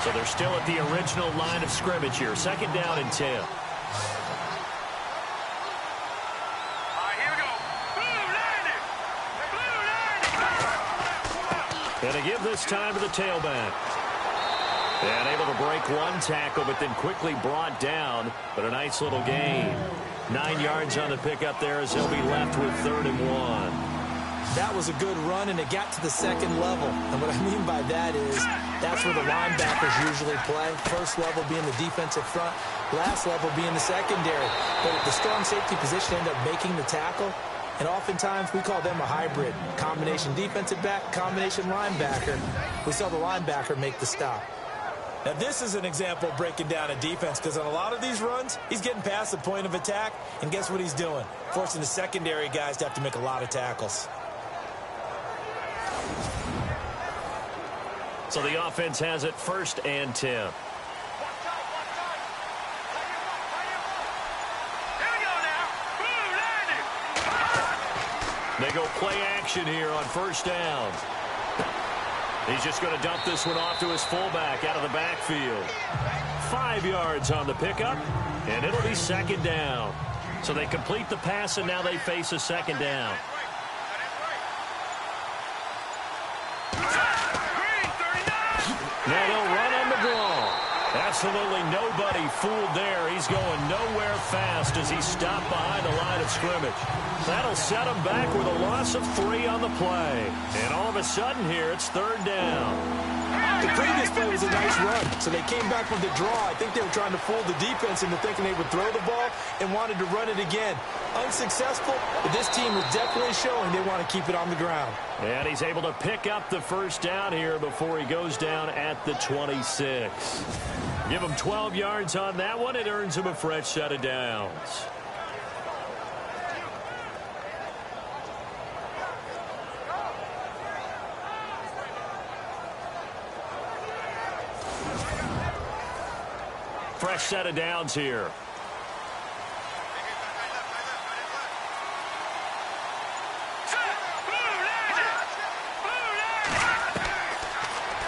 So they're still at the original line of scrimmage here. 2nd down and 10. Here we go. Blue 90. And to give this time to the tailback. And able to break one tackle, but then quickly brought down. But a nice little gain. 9 yards on the pickup there as he'll be left with 3rd and 1. That was a good run, and it got to the 2nd level. And what I mean by that is that's where the linebackers usually play. First level being the defensive front, last level being the secondary. But the strong safety position ended up making the tackle. And oftentimes we call them a hybrid. Combination defensive back, combination linebacker. We saw the linebacker make the stop. Now this is an example of breaking down a defense because on a lot of these runs, he's getting past the point of attack. And guess what he's doing? Forcing the secondary guys to have to make a lot of tackles. So the offense has it 1st and 10. Here we go now. Blue 90. They go play action here on 1st down. He's just going to dump this one off to his fullback out of the backfield. 5 yards on the pickup, and it'll be 2nd down. So they complete the pass, and now they face a 2nd down. Now they'll run on the draw. Absolutely nobody fooled there. He's going nowhere fast as he's stopped behind the line of scrimmage. That'll set him back with a loss of 3 on the play. And all of a sudden here, it's 3rd down. The previous play was a nice run, so they came back with the draw. I think they were trying to fool the defense into thinking they would throw the ball and wanted to run it again. Unsuccessful, but this team is definitely showing they want to keep it on the ground. And he's able to pick up the 1st down here before he goes down at the 26. Give him 12 yards on that one. It earns him a fresh set of downs. Fresh set of downs here.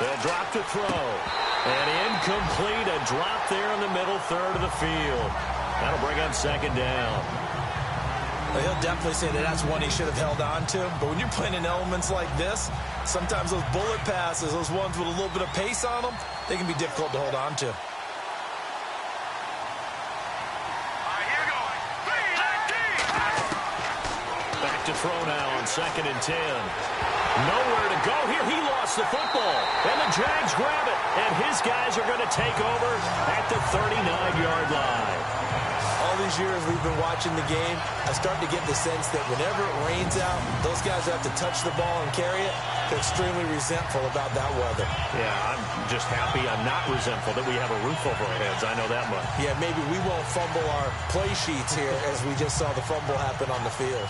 They'll drop to throw. And incomplete. A drop there in the middle 3rd of the field. That'll bring up 2nd down. Well, he'll definitely say that that's one he should have held on to. But when you're playing in elements like this, sometimes those bullet passes, those ones with a little bit of pace on them, they can be difficult to hold on to. Back to throw now on 2nd and 10. Nowhere to go here. He lost the football. And the Jags grab it. And his guys are going to take over at the 39-yard line. All these years we've been watching the game, I start to get the sense that whenever it rains out, those guys who have to touch the ball and carry it, they're extremely resentful about that weather. Yeah, I'm just happy I'm not resentful that we have a roof over our heads. I know that much. Yeah, maybe we won't fumble our play sheets here as we just saw the fumble happen on the field.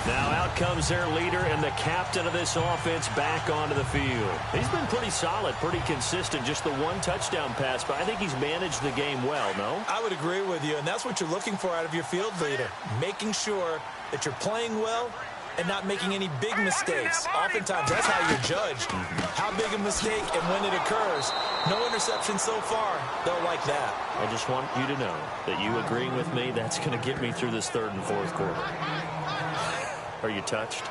Now out comes their leader and the captain of this offense back onto the field. He's been pretty solid, pretty consistent, just the one touchdown pass, but I think he's managed the game well, no? I would agree with you, and that's what you're looking for out of your field leader, making sure that you're playing well and not making any big mistakes. Oftentimes, that's how you're judged. How big a mistake and when it occurs. No interception so far. They'll like that. I just want you to know that you agreeing with me, that's going to get me through this 3rd and 4th quarter. Are you touched?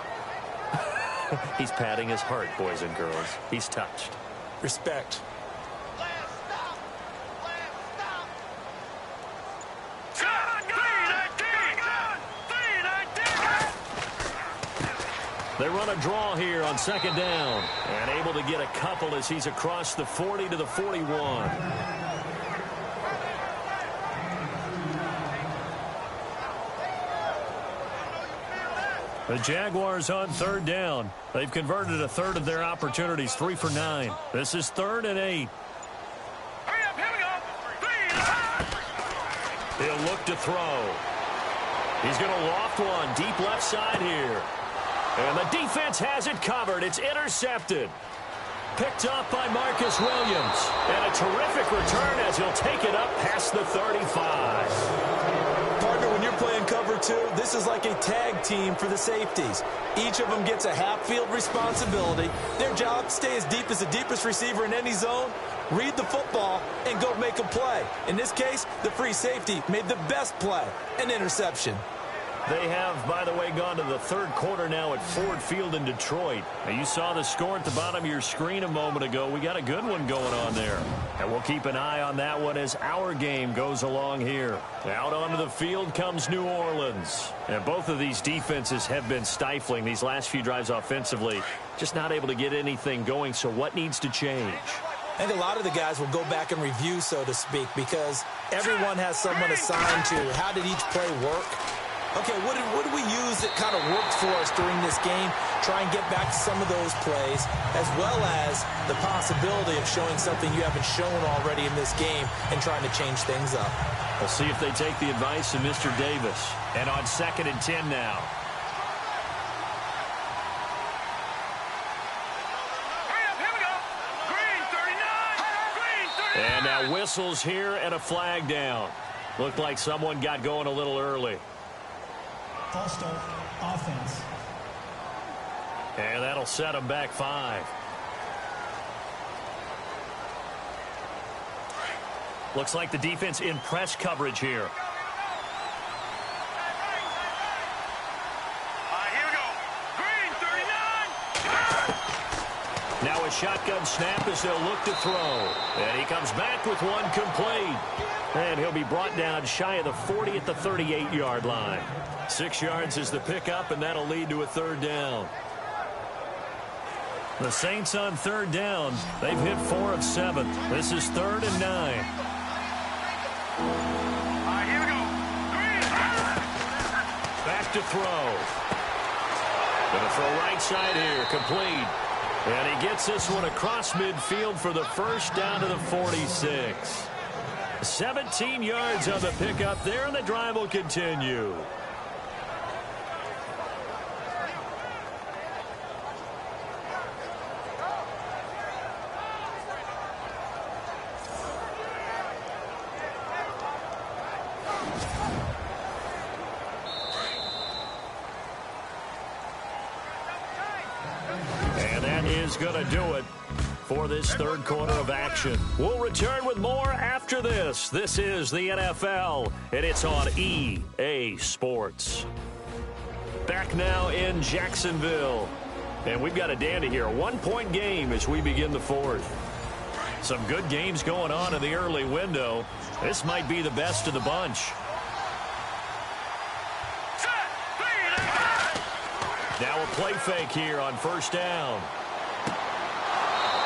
He's patting his heart, boys and girls. He's touched. Respect. They run a draw here on second down. And able to get a couple as he's across the 40 to the 41. The Jaguars on third down. They've converted a third of their opportunities, 3 for 9. This is 3rd and 8. Hurry up, here we go. He'll look to throw. He's going to loft one deep left side here. And the defense has it covered. It's intercepted. Picked up by Marcus Williams. And a terrific return as he'll take it up past the 35. Partner, when you're playing cover 2, this is like a tag team for the safeties. Each of them gets a half-field responsibility. Their job, stay as deep as the deepest receiver in any zone, read the football, and go make a play. In this case, the free safety made the best play, an interception. They have, by the way, gone to the third quarter now at Ford Field in Detroit. Now, you saw the score at the bottom of your screen a moment ago. We got a good one going on there. And we'll keep an eye on that one as our game goes along here. Out onto the field comes New Orleans. And both of these defenses have been stifling these last few drives offensively. Just not able to get anything going, so what needs to change? I think a lot of the guys will go back and review, so to speak, because everyone has someone assigned to how did each play work. Okay, what did we use that kind of worked for us during this game? Try and get back to some of those plays, as well as the possibility of showing something you haven't shown already in this game and trying to change things up. We'll see if they take the advice of Mr. Davis. And on 2nd and 10 now. Hurry up, here we go. Green 39. Green 39. And now whistles here and a flag down. Looked like someone got going a little early. False start, offense. And that'll set them back 5. Looks like the defense in press coverage here. Here we go. Green 39. Now a shotgun snap as they'll look to throw. And he comes back with one complete. And he'll be brought down shy of the 40 at the 38-yard line. 6 yards is the pickup, and that'll lead to a 3rd down. The Saints on 3rd down. They've hit 4 of 7. This is 3rd and 9. Here we go. Green. Back to throw. Gonna throw right side here, complete. And he gets this one across midfield for the first down to the 46. 17 yards on the pickup there, and the drive will continue. And that is going to do it for this 3rd quarter of action. We'll return with more after this. This is the NFL, and it's on EA Sports. Back now in Jacksonville. And we've got a dandy here. A 1-point game as we begin the 4th. Some good games going on in the early window. This might be the best of the bunch. Now a play fake here on 1st down.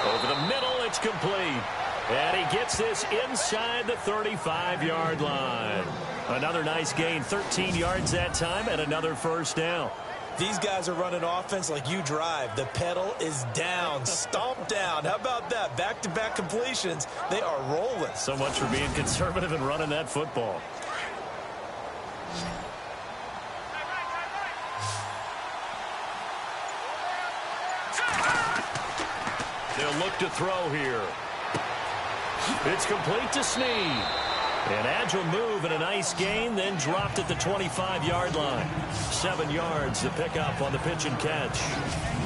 Over the middle, it's complete. And he gets this inside the 35-yard line. Another nice gain, 13 yards that time, and another 1st down. These guys are running offense like you drive. The pedal is down, stomped down. How about that? Back-to-back completions. They are rolling. So much for being conservative and running that football. They'll look to throw here. It's complete to Snead. An agile move and a nice gain, then dropped at the 25-yard line. 7 yards to pick up on the pitch and catch.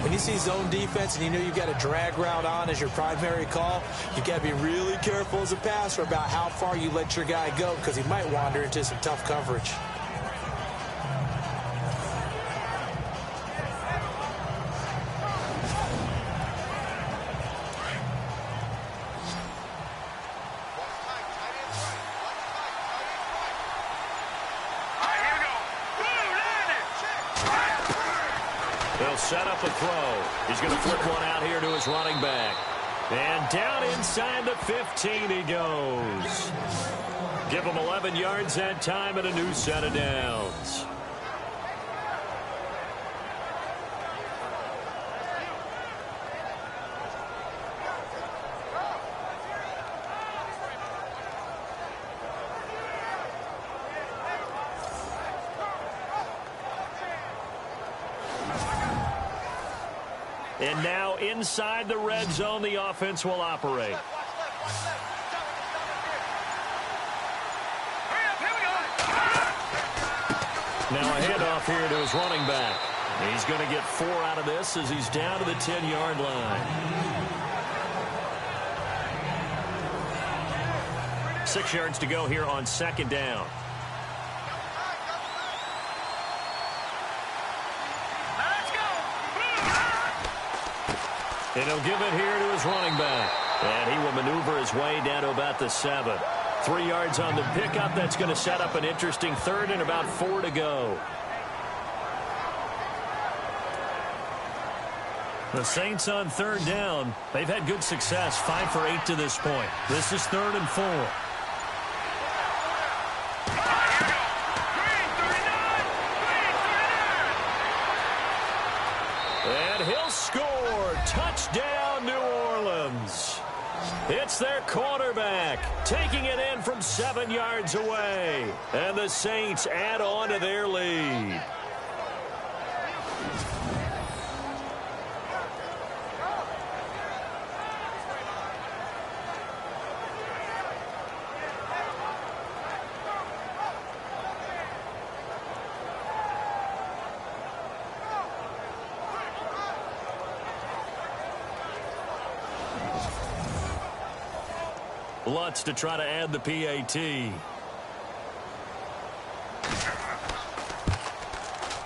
When you see zone defense and you know you've got a drag route on as your primary call, you've got to be really careful as a passer about how far you let your guy go because he might wander into some tough coverage. set up a throw. He's going to flip one out here to his running back. And down inside the 15 he goes. Give him 11 yards that time and a new set of downs. And now inside the red zone, the offense will operate. Now a handoff here to his running back. He's going to get 4 out of this as he's down to the 10-yard line. 6 yards to go here on second down. And he'll give it here to his running back. And he will maneuver his way down to about the 7. 3 yards on the pickup. That's going to set up an interesting third and about 4 to go. The Saints on third down. They've had good success. 5 for 8 to this point. This is 3rd and 4. And he'll score. Touchdown, New Orleans. It's their quarterback taking it in from 7 yards away. And the Saints add on to their lead. Lutz to try to add the PAT.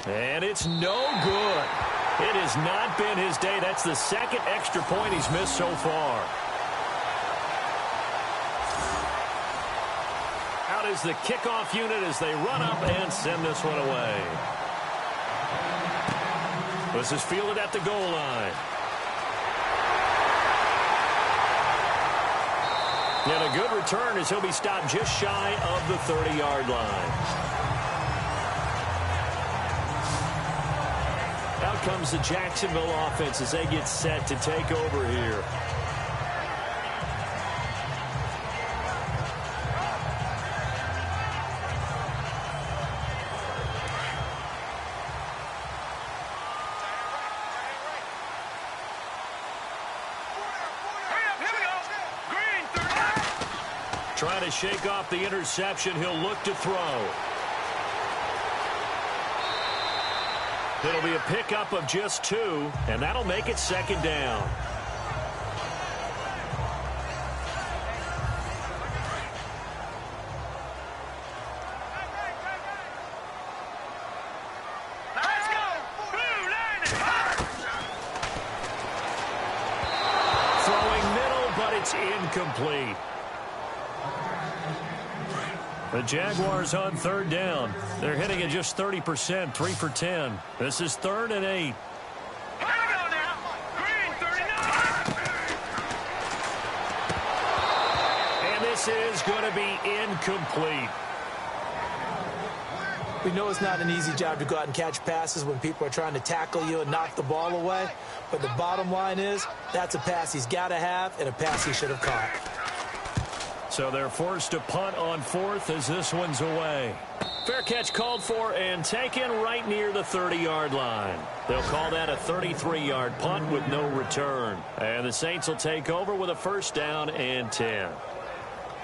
And it's no good. It has not been his day. That's the second extra point he's missed so far. Out is the kickoff unit as they run up and send this one away. This is fielded at the goal line. And a good return as he'll be stopped just shy of the 30-yard line. Out comes the Jacksonville offense as they get set to take over here. Trying to shake off the interception. He'll look to throw. It'll be a pickup of just 2, and that'll make it second down. Let's go! Blue line! Throwing middle, but it's incomplete. The Jaguars on third down. They're hitting at just 30%, 3 for 10. This is 3rd and 8. Here we go now. Green 39. And this is going to be incomplete. We know it's not an easy job to go out and catch passes when people are trying to tackle you and knock the ball away. But the bottom line is that's a pass he's got to have and a pass he should have caught. So they're forced to punt on 4th as this one's away. Fair catch called for and taken right near the 30-yard line. They'll call that a 33-yard punt with no return. And the Saints will take over with a 1st down and 10.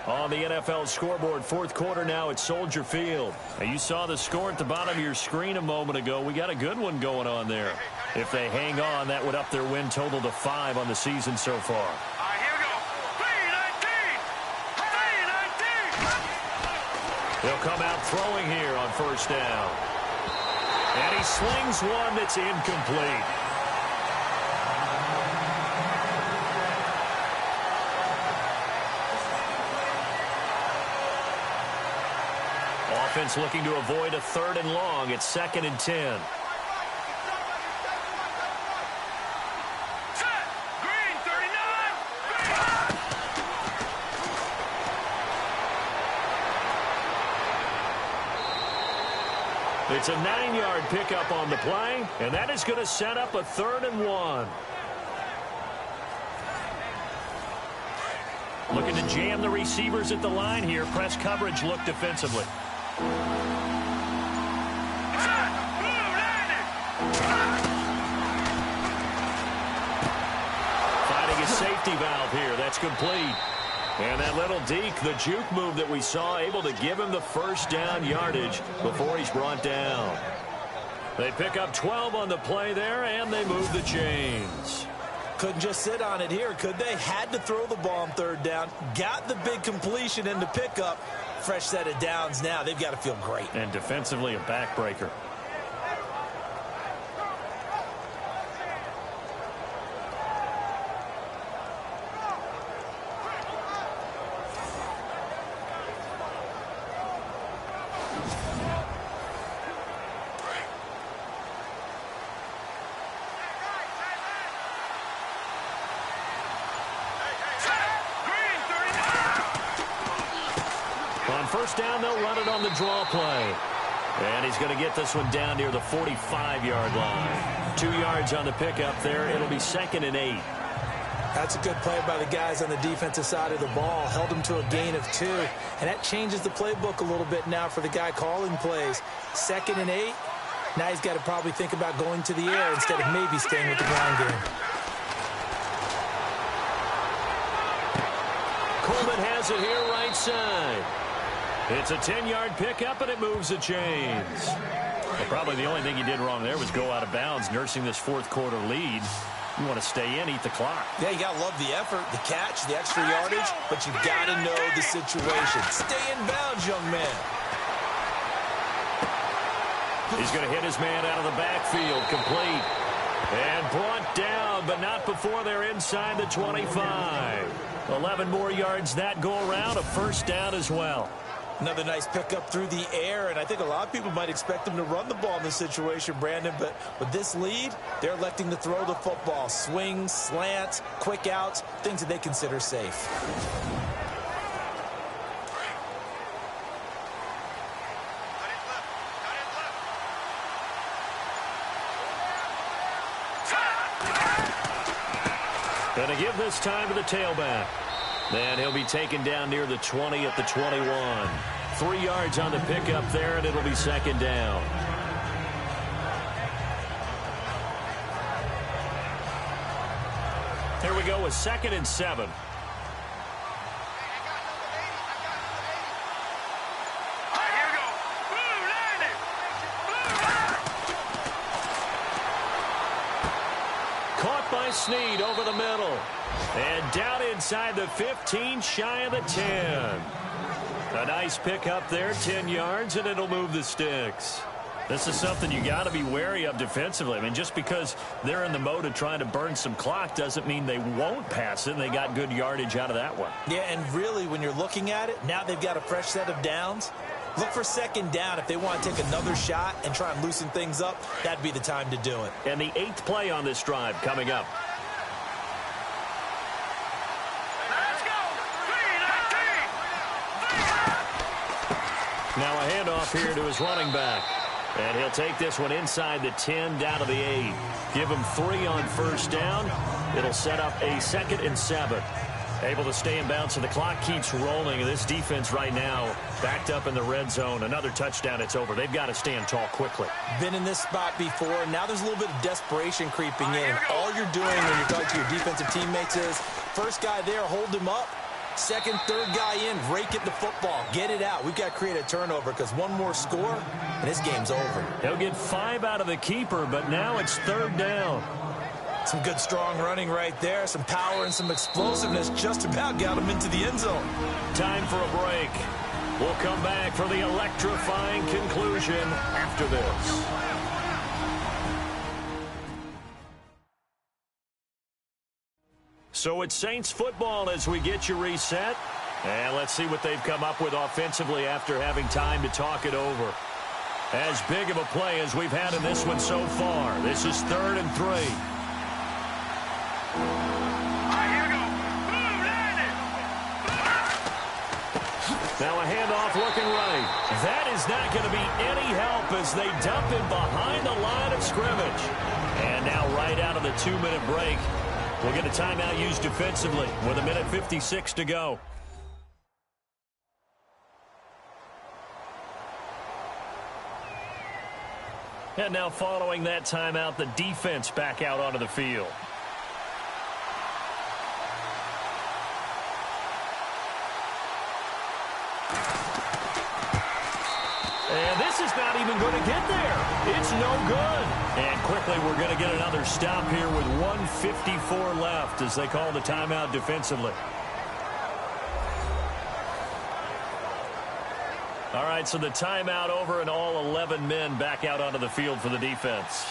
On the NFL scoreboard, 4th quarter now at Soldier Field. Now you saw the score at the bottom of your screen a moment ago. We got a good one going on there. If they hang on, that would up their win total to 5 on the season so far. He'll come out throwing here on 1st down. And he slings one that's incomplete. Offense looking to avoid a 3rd and long. It's 2nd and 10. It's a 9-yard pickup on the play, and that is going to set up a 3rd and 1. Looking to jam the receivers at the line here. Press coverage look defensively. Finding a safety valve here. That's complete. And that little deke, the juke move that we saw, able to give him the first down yardage before he's brought down. They pick up 12 on the play there, and they move the chains. Couldn't just sit on it here, could they? Had to throw the ball on 3rd down. Got the big completion in the pickup. Fresh set of downs now. They've got to feel great. And defensively, a backbreaker. First down, they'll run it on the draw play. And he's going to get this one down near the 45-yard line. 2 yards on the pickup there. It'll be 2nd and 8. That's a good play by the guys on the defensive side of the ball. Held him to a gain of 2. And that changes the playbook a little bit now for the guy calling plays. 2nd and 8. Now he's got to probably think about going to the air instead of maybe staying with the ground game. Coleman has it here right side. It's a 10-yard pickup, and it moves the chains. Well, probably the only thing he did wrong there was go out of bounds, nursing this 4th quarter lead. You want to stay in, eat the clock. Yeah, you got to love the effort, the catch, the extra yardage, but you've got to know the situation. Stay in bounds, young man. He's going to hit his man out of the backfield, complete. And brought down, but not before they're inside the 25. 11 more yards that go around, a first down as well. Another nice pickup through the air, and I think a lot of people might expect him to run the ball in this situation, Brandon, but with this lead, they're electing to throw the football. Swings, slants, quick outs, things that they consider safe. Going to give this time to the tailback. Then he'll be taken down near the 20 at the 21. 3 yards on the pickup there, and it'll be 2nd down. Here we go with 2nd and 7. Caught by Snead over the middle. And down inside the 15, shy of the 10. A nice pickup there, 10 yards, and it'll move the sticks. This is something you got to be wary of defensively. I mean, just because they're in the mode of trying to burn some clock doesn't mean they won't pass it. And they got good yardage out of that one. Yeah, and really, when you're looking at it, now they've got a fresh set of downs. Look for 2nd down. If they want to take another shot and try and loosen things up, that'd be the time to do it. And the 8th play on this drive coming up. Now a handoff here to his running back. And he'll take this one inside the 10 down to the 8. Give him 3 on first down. It'll set up a 2nd and 7. Able to stay in bounds, so the clock keeps rolling. And this defense right now backed up in the red zone. Another touchdown, it's over. They've got to stand tall quickly. Been in this spot before. Now there's a little bit of desperation creeping in. All you're doing when you're talking to your defensive teammates is, first guy there, hold him up. Second, third guy in, rake it the football. Get it out. We've got to create a turnover because one more score, and this game's over. He'll get 5 out of the keeper, but now it's 3rd down. Some good, strong running right there. Some power and some explosiveness just about got him into the end zone. Time for a break. We'll come back for the electrifying conclusion after this. So it's Saints football as we get you reset. And let's see what they've come up with offensively after having time to talk it over. As big of a play as we've had in this one so far. This is 3rd and 3. Now a handoff looking right. That is is not going to be any help as they dump him behind the line of scrimmage. And now right out of the 2-minute break, we'll get a timeout used defensively with 1:56 to go. And now following that timeout, the defense back out onto the field. And this is not even going to get there. It's no good. And quickly we're going to get another stop here with 1:54 left as they call the timeout defensively. All right, so the timeout over and all 11 men back out onto the field for the defense.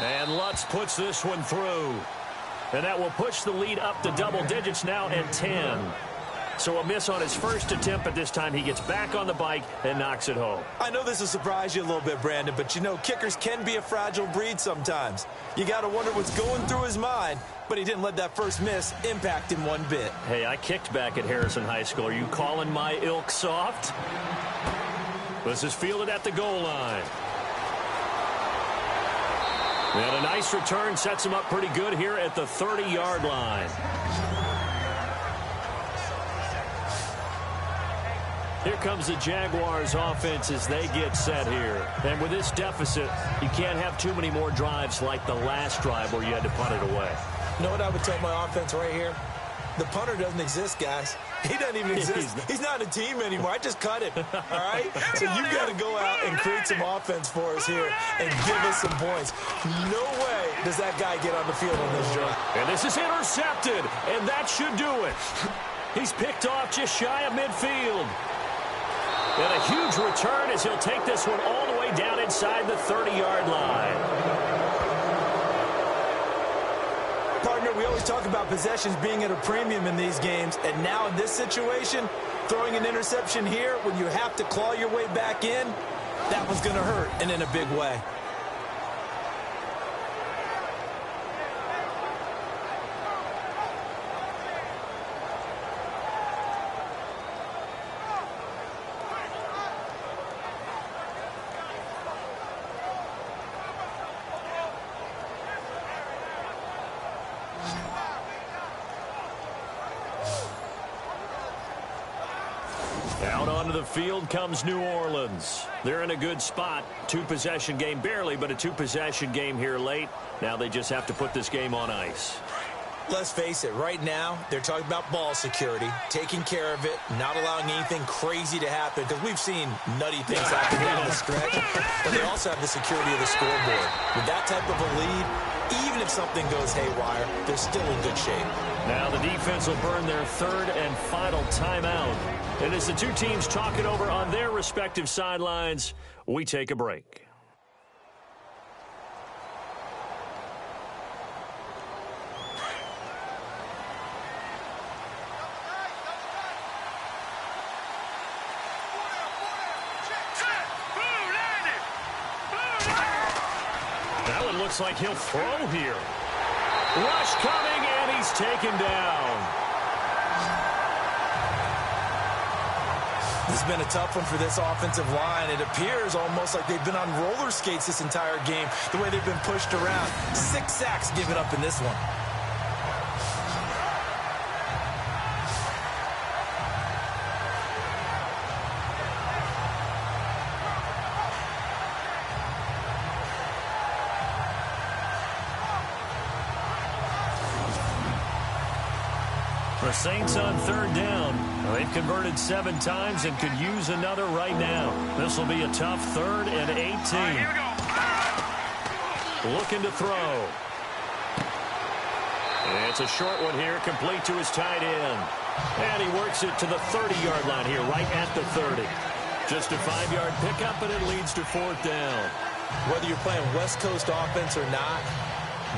And Lutz puts this one through. And that will push the lead up to double digits now at 10. So a miss on his first attempt, but this time he gets back on the bike and knocks it home. I know this will surprise you a little bit, Brandon, but you know kickers can be a fragile breed sometimes. You got to wonder what's going through his mind, but he didn't let that first miss impact him one bit. Hey, I kicked back at Harrison High School. Are you calling my ilk soft? This is fielded at the goal line. And a nice return sets him up pretty good here at the 30-yard line. Here comes the Jaguars offense as they get set here. And with this deficit, you can't have too many more drives like the last drive where you had to punt it away. You know what I would tell my offense right here? The punter doesn't exist, guys. He doesn't even exist. He's not a team anymore. I just cut him, all right? So you've got to go out and create some offense for us here and give us some points. No way does that guy get on the field on this drive. And this is intercepted, and that should do it. He's picked off just shy of midfield. And a huge return as he'll take this one all the way down inside the 30-yard line. Partner, we always talk about possessions being at a premium in these games, and now in this situation, throwing an interception here when you have to claw your way back in, that was going to hurt, and in a big way. Out onto the field comes New Orleans. They're in a good spot. Two-possession game, barely, but a two-possession game here late. Now they just have to put this game on ice. Let's face it, right now, they're talking about ball security, taking care of it, not allowing anything crazy to happen, because we've seen nutty things happen down the stretch, but they also have the security of the scoreboard. With that type of a lead, even if something goes haywire, they're still in good shape. Now the defense will burn their third and final timeout. And as the two teams talk it over on their respective sidelines, we take a break. That one looks like he'll throw here. Rush coming, and he's taken down. This has been a tough one for this offensive line. It appears almost like they've been on roller skates this entire game, the way they've been pushed around. 6 sacks given up in this one. The Saints on third down. They've converted 7 times and could use another right now. This will be a tough 3rd and 18. Here we go. Looking to throw. It's a short one here, complete to his tight end. And he works it to the 30-yard line here, right at the 30. Just a 5-yard pickup, and it leads to 4th down. Whether you're playing West Coast offense or not,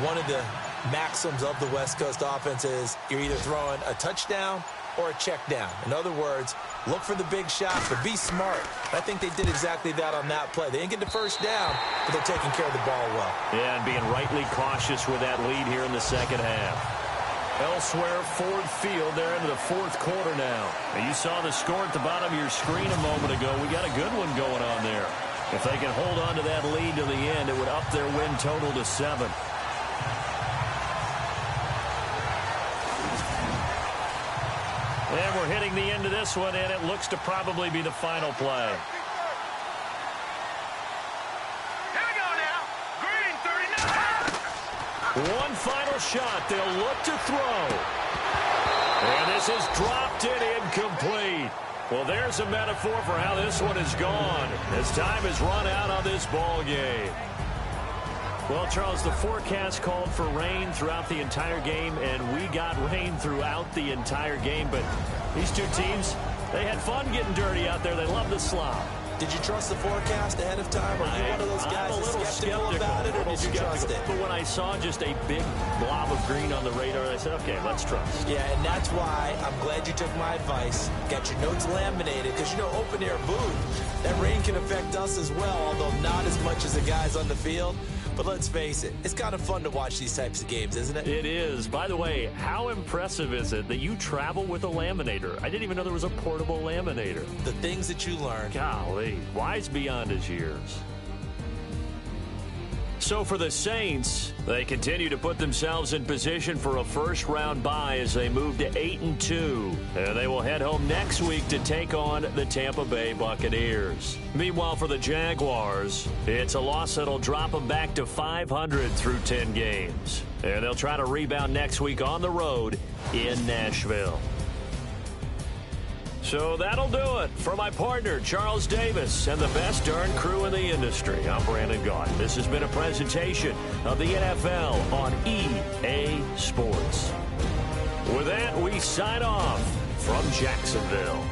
one of the maxims of the West Coast offense is you're either throwing a touchdown or a check down. In other words, look for the big shots, but be smart. I think they did exactly that on that play. They didn't get the first down, but they're taking care of the ball well. Yeah, and being rightly cautious with that lead here in the second half. Elsewhere, Ford Field, they're into the fourth quarter now. And you saw the score at the bottom of your screen a moment ago. We got a good one going on there. If they can hold on to that lead to the end, it would up their win total to 7. And we're hitting the end of this one, and it looks to probably be the final play. Here we go now. Green 39. One final shot. They'll look to throw. And this is dropped and incomplete. Well, there's a metaphor for how this one is gone. As time has run out on this ball game. Well, Charles, the forecast called for rain throughout the entire game, and we got rain throughout the entire game. But these two teams, they had fun getting dirty out there. They love the slop. Did you trust the forecast ahead of time? Are you one of those guys that's skeptical about it, or did you trust it? But when I saw just a big blob of green on the radar, I said, okay, let's trust. Yeah, and that's why I'm glad you took my advice. Got your notes laminated, because, you know, open-air booth, that rain can affect us as well, although not as much as the guys on the field. But let's face it, it's kind of fun to watch these types of games, isn't it? It is. By the way, how impressive is it that you travel with a laminator? I didn't even know there was a portable laminator. The things that you learn. Golly, wise beyond his years. So for the Saints, they continue to put themselves in position for a first-round bye as they move to 8-2. And they will head home next week to take on the Tampa Bay Buccaneers. Meanwhile, for the Jaguars, it's a loss that'll drop them back to 500 through 10 games. And they'll try to rebound next week on the road in Nashville. So that'll do it. For my partner, Charles Davis, and the best darn crew in the industry, I'm Brandon Gaunt. This has been a presentation of the NFL on EA Sports. With that, we sign off from Jacksonville.